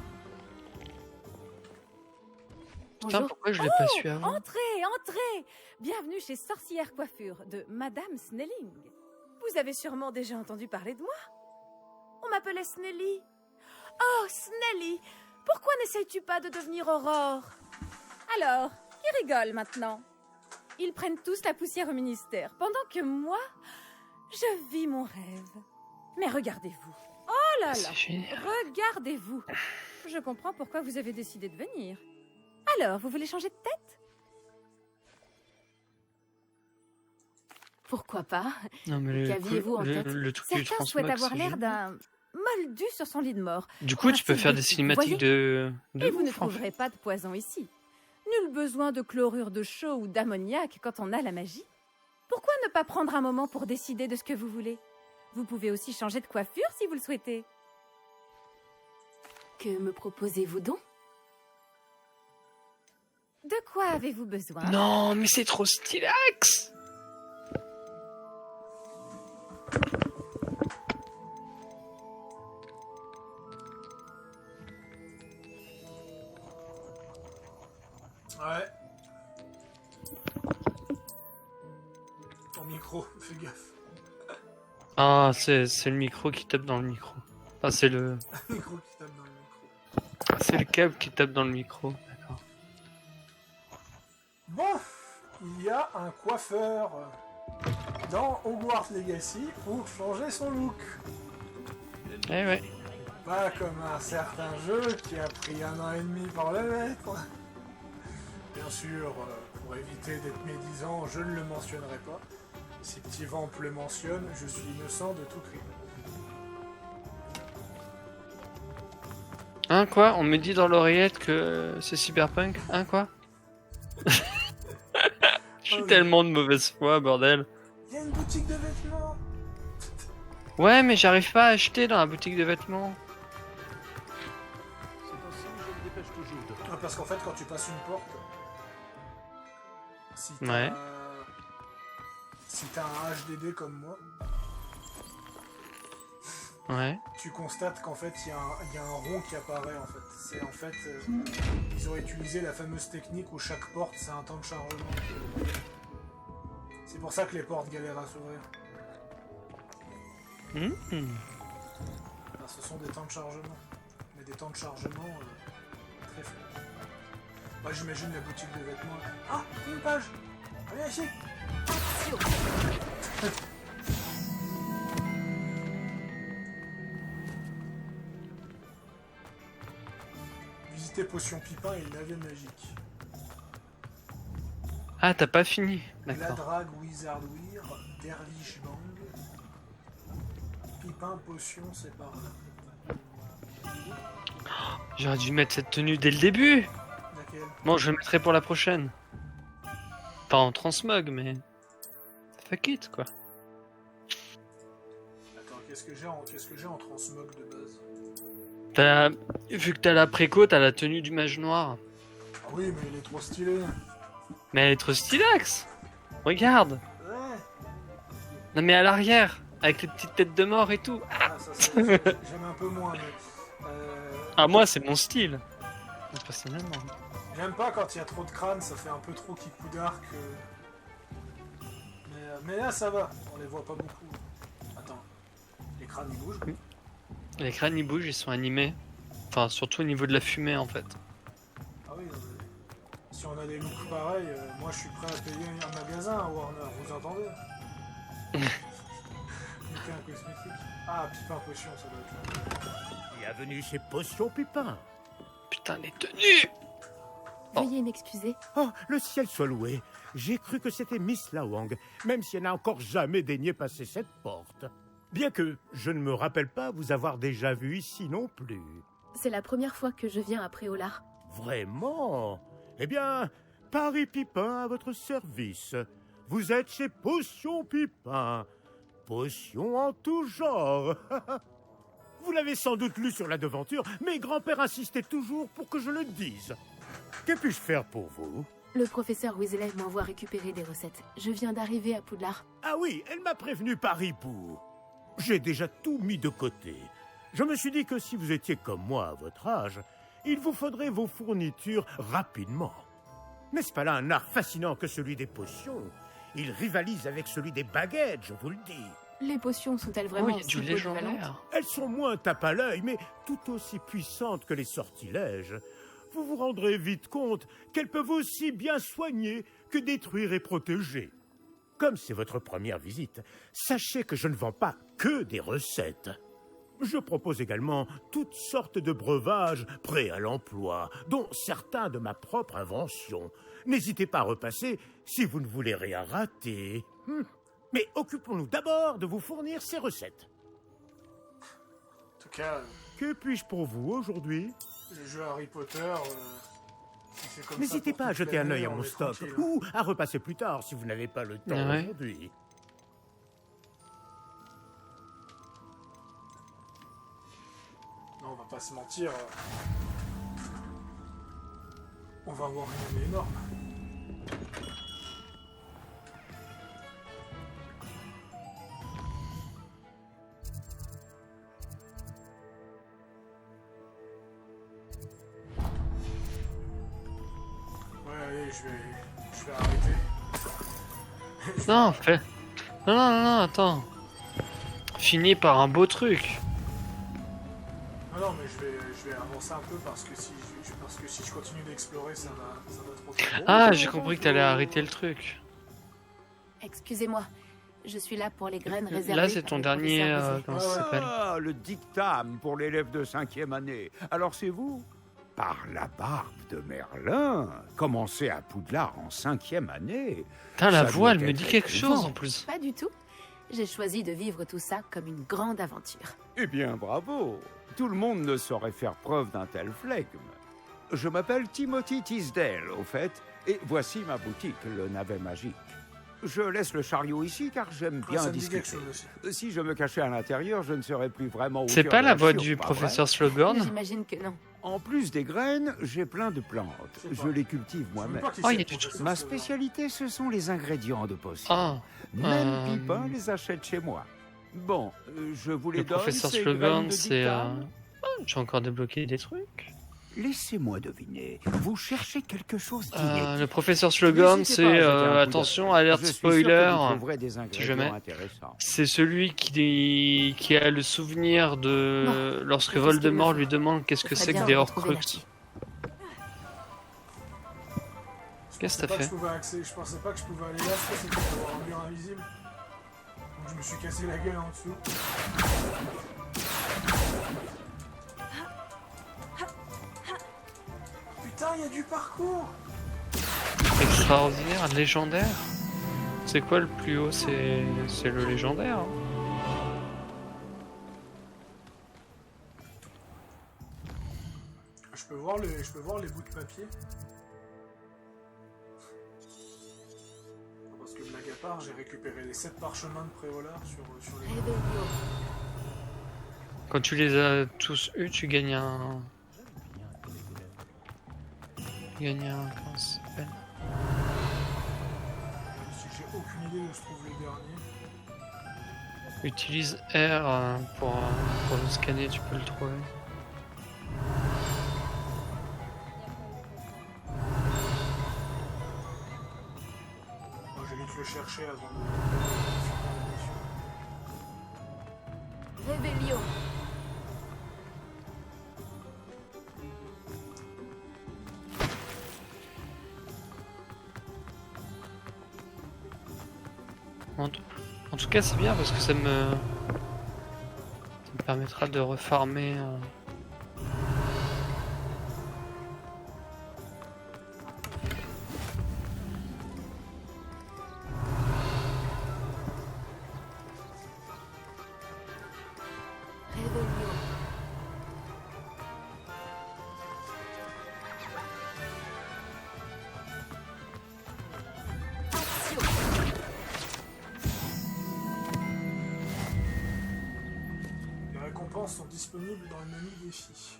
S4: Putain,
S2: Bonjour.
S4: pourquoi je l'ai pas su avant?
S2: Entrez, entrez. Bienvenue chez Sorcière Coiffure de Madame Snelling. Vous avez sûrement déjà entendu parler de moi. On m'appelait Snelly. Oh, Snelly, pourquoi n'essayes-tu pas de devenir Aurore? Alors, qui rigole maintenant? Ils prennent tous la poussière au ministère, pendant que moi, je vis mon rêve. Mais regardez-vous. Oh là là,
S4: C'est génial.
S2: regardez-vous. Je comprends pourquoi vous avez décidé de venir. Alors, vous voulez changer de tête?
S3: Pourquoi pas?
S4: Non, mais
S3: Qu'aviez-vous en tête?
S4: le truc du
S2: Certains souhaitent
S4: transmog,
S2: avoir
S4: c'est
S2: l'air
S4: génial.
S2: d'un moldu sur son lit de mort.
S4: Du coup, tu peux faire des
S2: Vous
S4: cinématiques de
S2: Et vous ne
S4: ouf, en fait.
S2: trouverez pas de poison ici. Nul besoin de chlorure de chaux ou d'ammoniac quand on a la magie. Pourquoi ne pas prendre un moment pour décider de ce que vous voulez? Vous pouvez aussi changer de coiffure si vous le souhaitez.
S3: Que me proposez-vous donc?
S2: De quoi avez-vous besoin?
S4: Non, mais c'est trop stylax.
S1: Ouais. Ton micro, fais gaffe.
S4: Ah, c'est le micro qui tape dans le micro. Enfin, c'est le
S1: Micro qui tape dans le micro.
S4: c'est le câble qui tape dans le micro. D'accord.
S1: Bon, il y a un coiffeur dans Hogwarts Legacy pour changer son look.
S4: Eh ouais.
S1: Pas comme un certain jeu qui a pris 1 an et demi pour le mettre. Bien sûr, pour éviter d'être médisant, je ne le mentionnerai pas. Si Petit Vamp le mentionne, je suis innocent de tout crime.
S4: Hein, quoi? On me dit dans l'oreillette que c'est cyberpunk? Hein, quoi? Je suis tellement de mauvaise foi, bordel.
S1: Il y a une boutique de vêtements.
S4: Ouais, mais j'arrive pas à acheter dans la boutique de vêtements.
S9: C'est ainsi que je me dépêche toujours de...
S1: Ah, parce qu'en fait, quand tu passes une porte, si t'as
S4: Ouais.
S1: si t'as un HDD comme moi,
S4: Ouais.
S1: tu constates qu'en fait, il y a un rond qui apparaît, en fait. C'est en fait, ils ont utilisé la fameuse technique où chaque porte, c'est un temps de chargement. C'est pour ça que les portes galèrent à s'ouvrir. Enfin, ce sont des temps de chargement. Mais des temps de chargement très faibles. Moi, j'imagine la boutique de vêtements. Ah, une page. Allez, ici. Visiter Potion Pipin et Navet Magique.
S4: Ah, t'as pas fini.
S1: La
S4: D'accord.
S1: Drague Wizardwear, Dervish Bang. Pipin, Potion, c'est par là.
S4: J'aurais dû mettre cette tenue dès le début.
S1: Laquelle?
S4: Bon, je le mettrai pour la prochaine. Pas en transmog, mais... Fuck it, quoi.
S1: Attends, qu'est-ce que j'ai en transmog de base?
S4: Vu que t'as la préco, t'as la tenue du mage noir.
S1: Ah oui, mais il est trop stylé.
S4: Mais elle est trop stylax. Regarde.
S1: Ouais.
S4: Non mais à l'arrière, avec les petites têtes de mort et tout.
S1: Ah, ça, j'aime un peu moins, mais...
S4: Ah, moi, c'est mon style. Personnellement.
S1: J'aime pas quand il y a trop de crânes, ça fait un peu trop Kikudark. Mais là, ça va, on les voit pas beaucoup. Attends, les crânes ils bougent.
S4: Les crânes ils bougent, ils sont animés. Enfin, surtout au niveau de la fumée en fait.
S1: Ah oui, si on a des looks pareils, moi je suis prêt à payer un magasin à Warner, vous entendez? Pipin cosmétique. Ah, Pipin Potion, ça doit être là.
S5: Bienvenue chez Potion Pipin.
S4: Putain, les tenues!
S3: Veuillez m'excuser.
S9: Oh, le ciel soit loué. J'ai cru que c'était Miss Lawang, même si elle n'a encore jamais daigné passer cette porte. Bien que je ne me rappelle pas vous avoir déjà vu ici non plus.
S3: C'est la première fois que je viens à Préolard.
S9: Vraiment? Eh bien, Paris Pipin à votre service. Vous êtes chez Potion Pipin. Potion en tout genre. Vous l'avez sans doute lu sur la devanture, mais grand-père insistait toujours pour que je le dise. Que puis-je faire pour vous?
S3: Le professeur Weasley m'envoie récupérer des recettes. Je viens d'arriver à Poudlard.
S9: Ah oui, elle m'a prévenu par hibou. J'ai déjà tout mis de côté. Je me suis dit que si vous étiez comme moi à votre âge, il vous faudrait vos fournitures rapidement. N'est-ce pas là un art fascinant que celui des potions? Il rivalise avec celui des baguettes, je vous le dis.
S3: Les potions sont-elles vraiment
S4: Oui, il y a
S3: si
S4: du
S3: polyvalentes?
S4: légendaire.
S9: Elles sont moins tape à l'œil, mais tout aussi puissantes que les sortilèges. Vous vous rendrez vite compte qu'elles peuvent aussi bien soigner que détruire et protéger. Comme c'est votre première visite, sachez que je ne vends pas que des recettes. Je propose également toutes sortes de breuvages prêts à l'emploi, dont certains de ma propre invention. N'hésitez pas à repasser si vous ne voulez rien rater. Mais occupons-nous d'abord de vous fournir ces recettes.
S1: En tout cas,
S9: Que puis-je pour vous aujourd'hui?
S1: les jeux Harry Potter... si c'est comme ça
S9: N'hésitez
S1: pour
S9: pas à
S1: toute
S9: jeter un
S1: l'année,
S9: œil à
S1: on
S9: mon
S1: est
S9: stock,
S1: tranquille, hein.
S9: ou à repasser plus tard si vous n'avez pas le temps
S4: Ah ouais.
S9: aujourd'hui.
S1: Non, on va pas se mentir. On va avoir une année énorme. Ouais, allez, je vais arrêter.
S4: Non, fais. Non, non, non, non, attends. Finis par un beau truc.
S1: Non, non, mais je vais avancer un peu parce que si je continue d'explorer, ça va trop vite.
S4: Ah, j'ai compris que t'allais arrêter le truc.
S3: Excusez-moi, je suis là pour les graines réservées.
S4: Là, c'est
S3: par
S4: ton
S3: le
S4: dernier.
S3: professeur Weasley.
S4: Comment ça s'appelle?
S12: Ah, le dictame pour l'élève de 5e année. Alors c'est vous? Par la barbe de Merlin, commencez à Poudlard en 5e année.
S4: Putain, la
S12: Ça
S4: voix,
S12: doit
S4: elle me
S12: être
S4: dit quelque
S12: éprouvant.
S4: chose en plus.
S3: Pas du tout. J'ai choisi de vivre tout ça comme une grande aventure.
S12: Eh bien, bravo. Tout le monde ne saurait faire preuve d'un tel flegme. Je m'appelle Timothy Tisdale, au fait, et voici ma boutique, le navet magique. Je laisse le chariot ici car j'aime
S1: Ah,
S12: bien
S1: ça me dit
S12: discuter.
S1: quelque chose aussi.
S12: Si je me cachais à l'intérieur, je ne serais plus vraiment au
S4: C'est
S12: cœur
S4: pas
S12: de
S4: la voix
S12: show,
S4: du
S12: pas
S4: professeur
S12: vrai?
S4: Slogorn?
S3: J'imagine que non.
S12: En plus des graines, j'ai plein de plantes.
S1: C'est
S12: Je
S1: pas-
S12: les cultive
S1: Je sais
S12: moi-même.
S1: même pas qui
S4: Oh,
S1: c'est,
S4: il y a
S1: le
S4: du
S1: professeur
S12: Ma
S1: Slogorn.
S12: spécialité, ce sont les ingrédients de potion.
S4: Ah,
S12: Même Pipin les achète chez moi. Bon, je vous les
S4: le
S12: donne.
S4: professeur
S12: ces graines
S4: Slogorn,
S12: de
S4: c'est.
S12: dictame.
S4: Tu as encore débloqué des trucs?
S12: Laissez-moi deviner. Vous cherchez quelque chose qui
S4: Le professeur Slogorn,
S12: N'hésitez
S4: c'est.
S12: pas à jeter un coup d'œil.
S4: attention, alerte
S12: Je suis sûr que
S4: spoiler.
S12: vous trouverez des
S4: si
S12: ingrédients
S4: jamais.
S12: intéressants.
S4: C'est celui qui a le souvenir de.
S3: Non.
S4: Lorsque
S3: Qu'est-ce
S4: Voldemort
S3: qu'il me
S4: lui
S3: faut?
S4: demande qu'est-ce
S3: Ce
S4: que
S3: serait
S4: c'est que
S3: bien
S4: des
S3: de retrouver
S4: Horcruxes.
S1: Je
S4: Qu'est-ce que
S1: pensais
S4: t'as
S1: pas que
S4: fait?
S1: je pouvais je pensais pas que je pouvais aller là, je pensais qu'il y avait un mur invisible. Donc je me suis cassé la gueule en dessous. Putain, il y a du parcours!
S4: Extraordinaire, légendaire. C'est quoi le plus haut? C'est le légendaire. Hein.
S1: Je peux voir les bouts de papier? Parce que blague à part, j'ai récupéré les 7 parchemins de Préolard sur les...
S3: Réveillon.
S4: Quand tu les as tous eus, tu gagnes un. Comment ça s'appelle?
S1: Si j'ai aucune idée où se trouvent les derniers.
S4: Utilise R pour le scanner, tu peux le trouver.
S1: Moi j'ai vite le chercher avant de...
S3: Réveillon.
S4: En tout cas, c'est bien parce que ça me permettra de refarmer.
S3: Réveillon.
S1: récompenses sont disponibles dans le menu défi.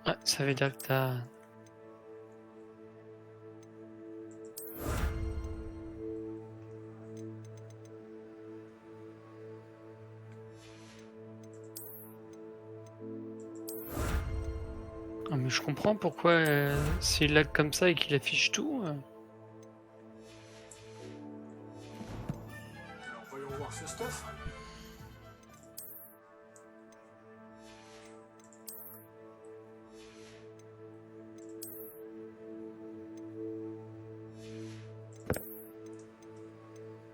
S4: Ouais, ça veut dire que t'as... Ah, mais je comprends pourquoi s'il lag comme ça et qu'il affiche tout.
S1: Alors voyons voir ce stuff.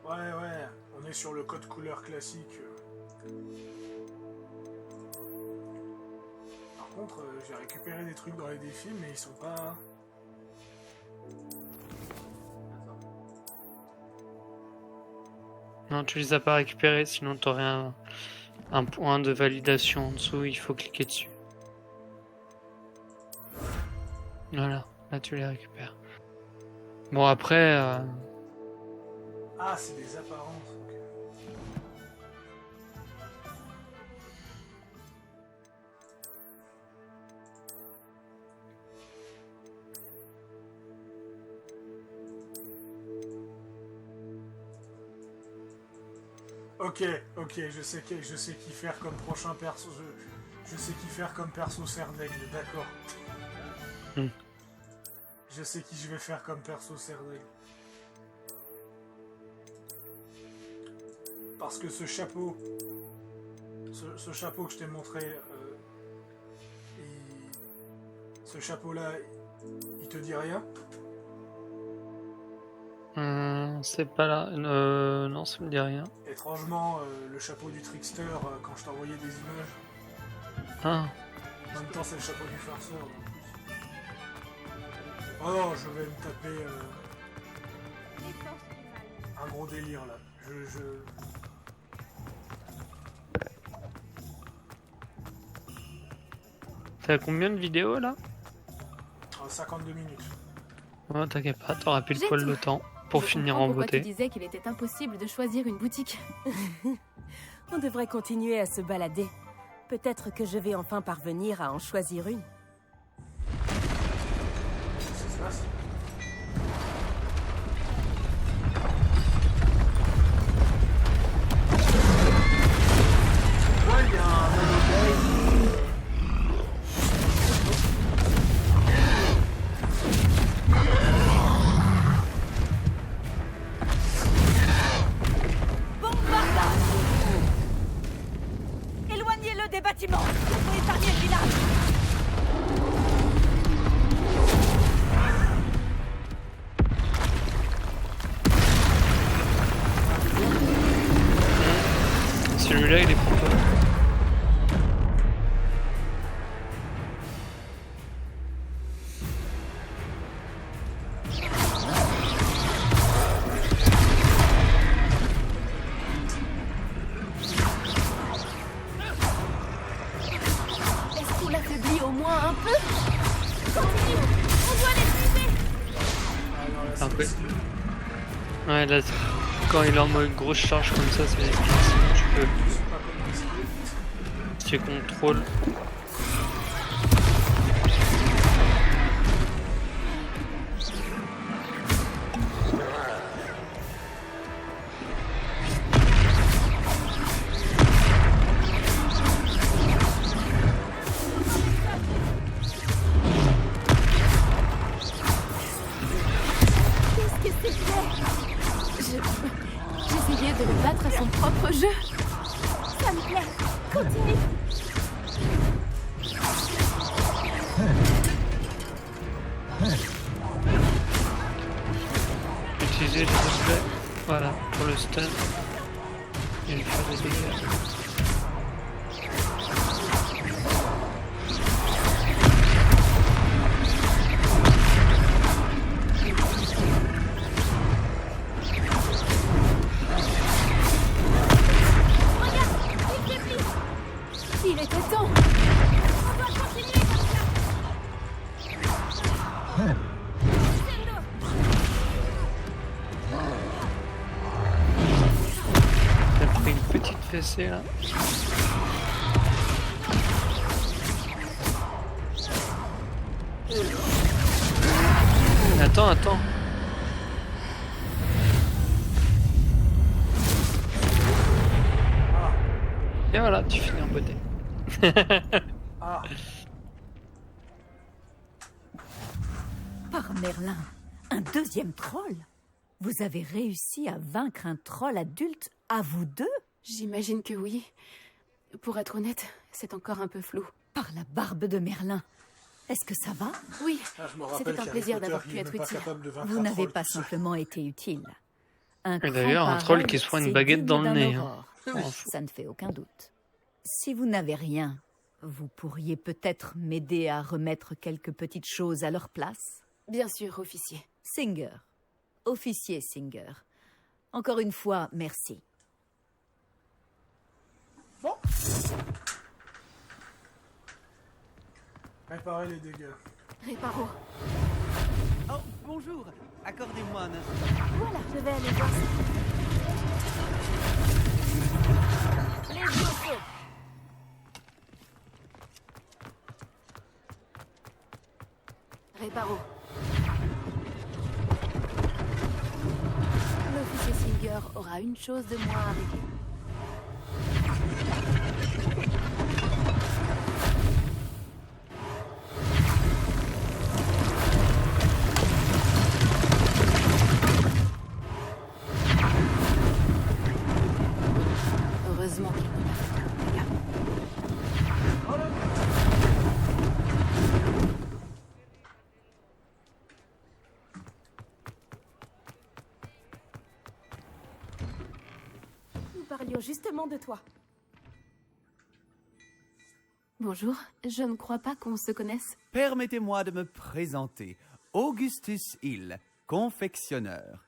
S1: Ouais, on est sur le code couleur classique. Par contre, j'ai récupéré des trucs dans les défis, mais ils sont pas...
S4: Non, tu les as pas récupérés, sinon t'aurais un point de validation en dessous, il faut cliquer dessus. Voilà, là tu les récupères. Bon après...
S1: Ah, c'est des apparences. Ok, je sais qui faire comme prochain perso. Je sais qui faire comme perso Serdaigle, d'accord. Je sais qui je vais faire comme perso Serdaigle. Parce que ce chapeau que je t'ai montré, ce chapeau-là, il te dit rien?
S4: C'est pas là. Non, ça me dit rien.
S1: Étrangement, le chapeau du trickster, quand je t'envoyais des images.
S4: Ah.
S1: En même temps, c'est le chapeau du farceur. Oh non, je vais me taper un gros délire là.
S4: T'as combien de vidéos là?
S1: 52 minutes.
S4: Oh, t'inquiète pas, t'auras pile poil le temps pour finir en
S3: pourquoi
S4: beauté.
S3: Tu disais qu'il était impossible de choisir une boutique.
S8: On devrait continuer à se balader. Peut-être que je vais enfin parvenir à en choisir une.
S1: Qu'est-ce qui se passe? Ouais, il y a un
S8: Éloignez-le des bâtiments pour épargner le village.
S4: Celui-là, il est pour toi.
S3: Est-ce qu'on l'affaiblit au moins un peu? Continue. On doit l'épuiser.
S4: Un peu. Ouais, là, quand il est en mode grosse charge comme ça, c'est sinon tu peux. Tu contrôles.
S3: Qu'est-ce que c'était? J'essayais de le battre à son propre jeu.
S8: Ça me plaît. Continue.
S4: Utiliser les effets, voilà, pour le stun et lui faire des dégâts.
S3: Il était temps.
S8: On doit continuer comme ça.
S4: T'as pris une petite fessée. c'est là. Attends. Et voilà, tu finis en beauté.
S1: Ah.
S2: Par Merlin, un deuxième troll? Vous avez réussi à vaincre un troll adulte à vous deux?
S3: J'imagine que oui. Pour être honnête, c'est encore un peu flou.
S2: Par la barbe de Merlin. Est-ce que ça va?
S3: Oui,
S1: Je me rappelle
S3: c'était un
S1: qu'Harry
S3: plaisir
S1: Potter,
S3: d'avoir
S1: il
S3: pu
S1: est
S3: être
S1: même pas
S3: utile.
S1: capable de vaincre
S2: Vous
S1: un
S2: n'avez
S1: troll
S2: pas
S1: tout seul.
S2: simplement été utile. Un
S4: Et d'ailleurs,
S2: cran
S4: un troll
S2: pareil,
S4: qui se prend une
S2: c'est
S4: baguette
S2: digne
S4: dans le
S2: d'un
S4: nez, hein.
S2: aurore.
S1: Oui.
S2: Ça ne fait aucun doute. Si vous n'avez rien, vous pourriez peut-être m'aider à remettre quelques petites choses à leur place?
S3: Bien sûr, officier.
S2: Singer. Officier Singer. Encore une fois, merci.
S1: Bon. Réparer les dégâts.
S3: Réparo.
S10: Oh, bonjour. Accordez-moi un instant.
S8: Voilà, je vais aller voir ça. Les yeux.
S3: Réparo. L'officier Singer aura une chose de moins à régler. Heureusement qu'il n'a pas fait de dégâts.
S8: Nous parlions justement de toi.
S3: Bonjour, je ne crois pas qu'on se connaisse.
S10: Permettez-moi de me présenter. Augustus Hill, confectionneur.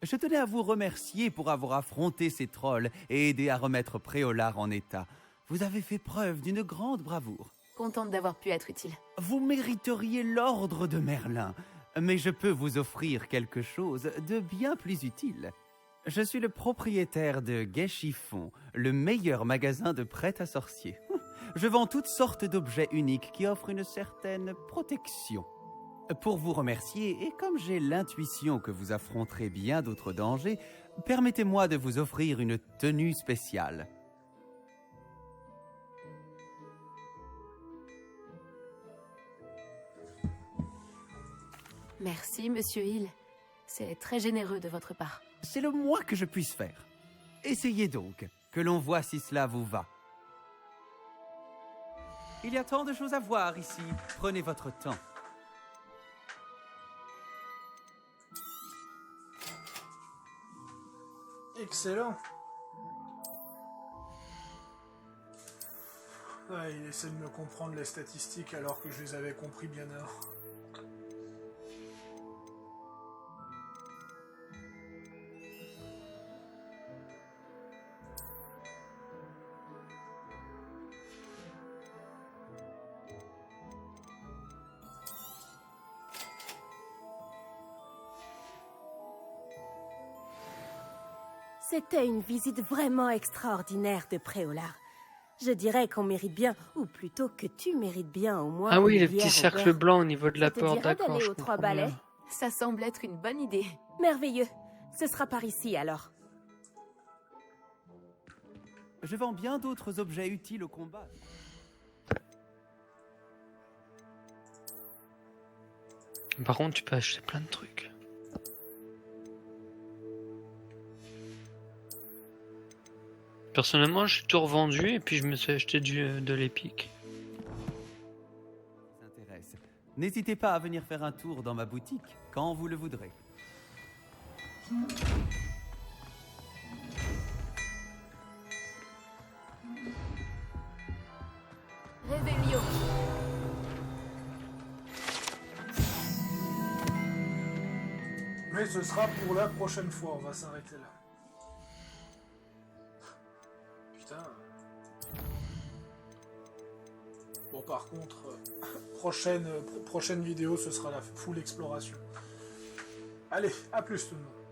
S10: Je tenais à vous remercier pour avoir affronté ces trolls et aidé à remettre Préolard en état. Vous avez fait preuve d'une grande bravoure.
S3: Contente d'avoir pu être utile.
S10: Vous mériteriez l'ordre de Merlin, mais je peux vous offrir quelque chose de bien plus utile. Je suis le propriétaire de Gai Chiffon, le meilleur magasin de prêt à sorcier. Je vends toutes sortes d'objets uniques qui offrent une certaine protection. Pour vous remercier, et comme j'ai l'intuition que vous affronterez bien d'autres dangers, permettez-moi de vous offrir une tenue spéciale.
S3: Merci, Monsieur Hill. C'est très généreux de votre part.
S10: C'est le moins que je puisse faire. Essayez donc, que l'on voit si cela vous va. Il y a tant de choses à voir ici. Prenez votre temps.
S1: Excellent. Ouais, il essaie de me comprendre les statistiques alors que je les avais compris bien avant.
S8: C'était une visite vraiment extraordinaire de Préolard. Je dirais qu'on mérite bien, ou plutôt que tu mérites bien au moins.
S4: Ah oui,
S8: une
S4: les
S8: bière
S4: petits
S8: au
S4: cercles
S8: beurre.
S4: blancs au niveau de la
S8: Ça te
S4: porte,
S8: dirait
S4: d'accord,
S8: d'aller
S4: je
S8: aux Trois
S4: comprends
S8: Balais?
S4: bien.
S3: Ça semble être une bonne idée.
S8: Merveilleux. Ce sera par ici alors.
S10: Je vends bien d'autres objets utiles au combat.
S4: Par contre, tu peux acheter plein de trucs. Personnellement, j'ai tout revendu et puis je me suis acheté de l'épique.
S10: Intéresse. N'hésitez pas à venir faire un tour dans ma boutique quand vous le voudrez.
S3: Réveillon.
S1: Mais ce sera pour la prochaine fois, on va s'arrêter là. Putain. Bon, par contre, prochaine vidéo, ce sera la full exploration. Allez, à plus tout le monde.